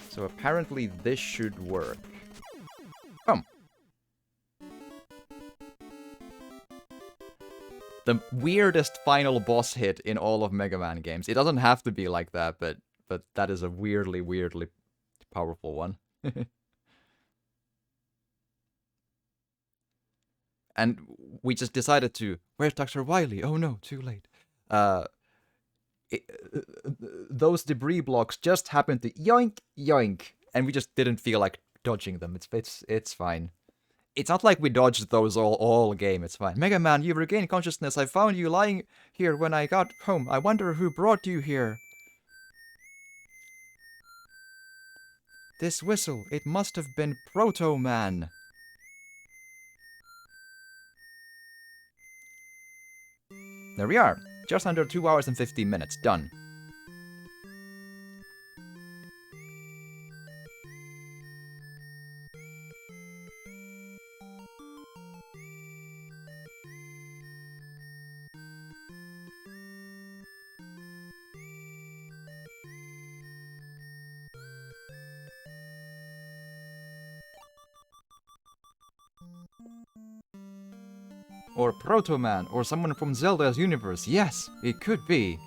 So apparently this should work. Come. The weirdest final boss hit in all of Mega Man games. It doesn't have to be like that, but that is a weirdly powerful one. And we just decided to... where's Dr. Wily? Oh no, too late. Those debris blocks just happened to yoink, yoink. And we just didn't feel like dodging them. It's fine. It's not like we dodged those all game, it's fine. Mega Man, you've regained consciousness. I found you lying here when I got home. I wonder who brought you here. This whistle, it must have been Proto Man. There we are. Just under 2 hours and 15 minutes. Done. Or Proto Man, or someone from Zelda's universe. Yes, it could be.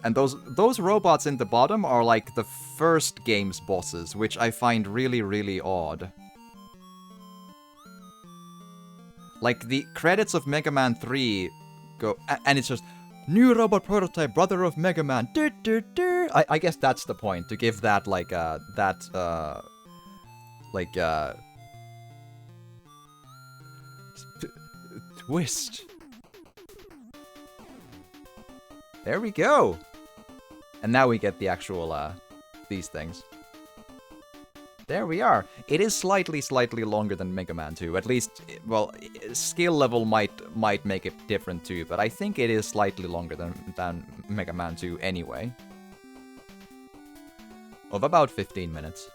And those robots in the bottom are like the first game's bosses, which I find really odd. Like, the credits of Mega Man 3 go... and it's just... new robot prototype, brother of Mega Man. I guess that's the point, to give that, like, twist. There we go! And now we get the actual, these things. There we are. It is slightly longer than Mega Man 2. At least, well, skill level might make it different too, but I think it is slightly longer than Mega Man 2 anyway. Of about 15 minutes.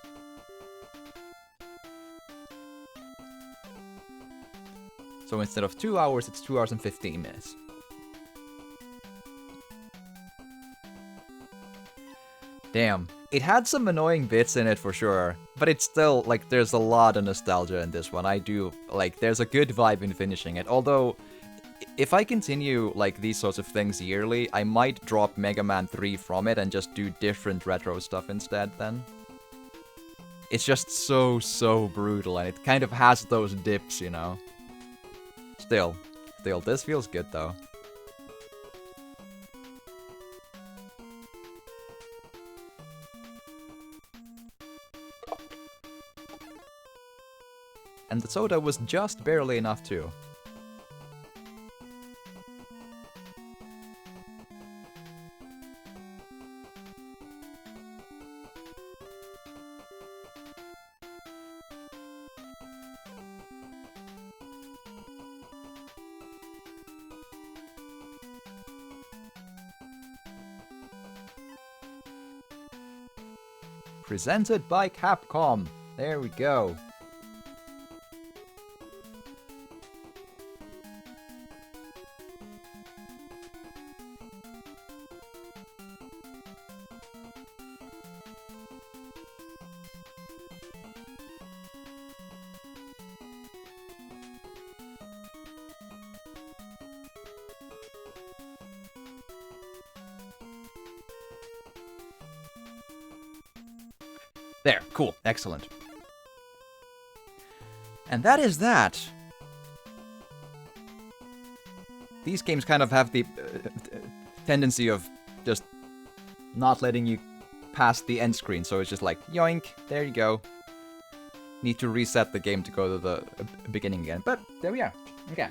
So instead of 2 hours, it's 2 hours and 15 minutes. Damn. It had some annoying bits in it for sure, but it's still, like, there's a lot of nostalgia in this one. I do, like, there's a good vibe in finishing it. Although, if I continue, like, these sorts of things yearly, I might drop Mega Man 3 from it and just do different retro stuff instead then. It's just so brutal, and it kind of has those dips, you know? Still, this feels good though. And the soda was just barely enough too. Presented by Capcom. There we go. There, cool, excellent. And that is that. These games kind of have the tendency of just not letting you pass the end screen, so it's just like, yoink, there you go. Need to reset the game to go to the beginning again, but there we are. Okay.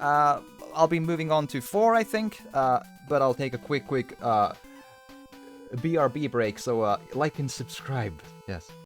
I'll be moving on to 4, I think, but I'll take a quick BRB break, so like and subscribe. Yes.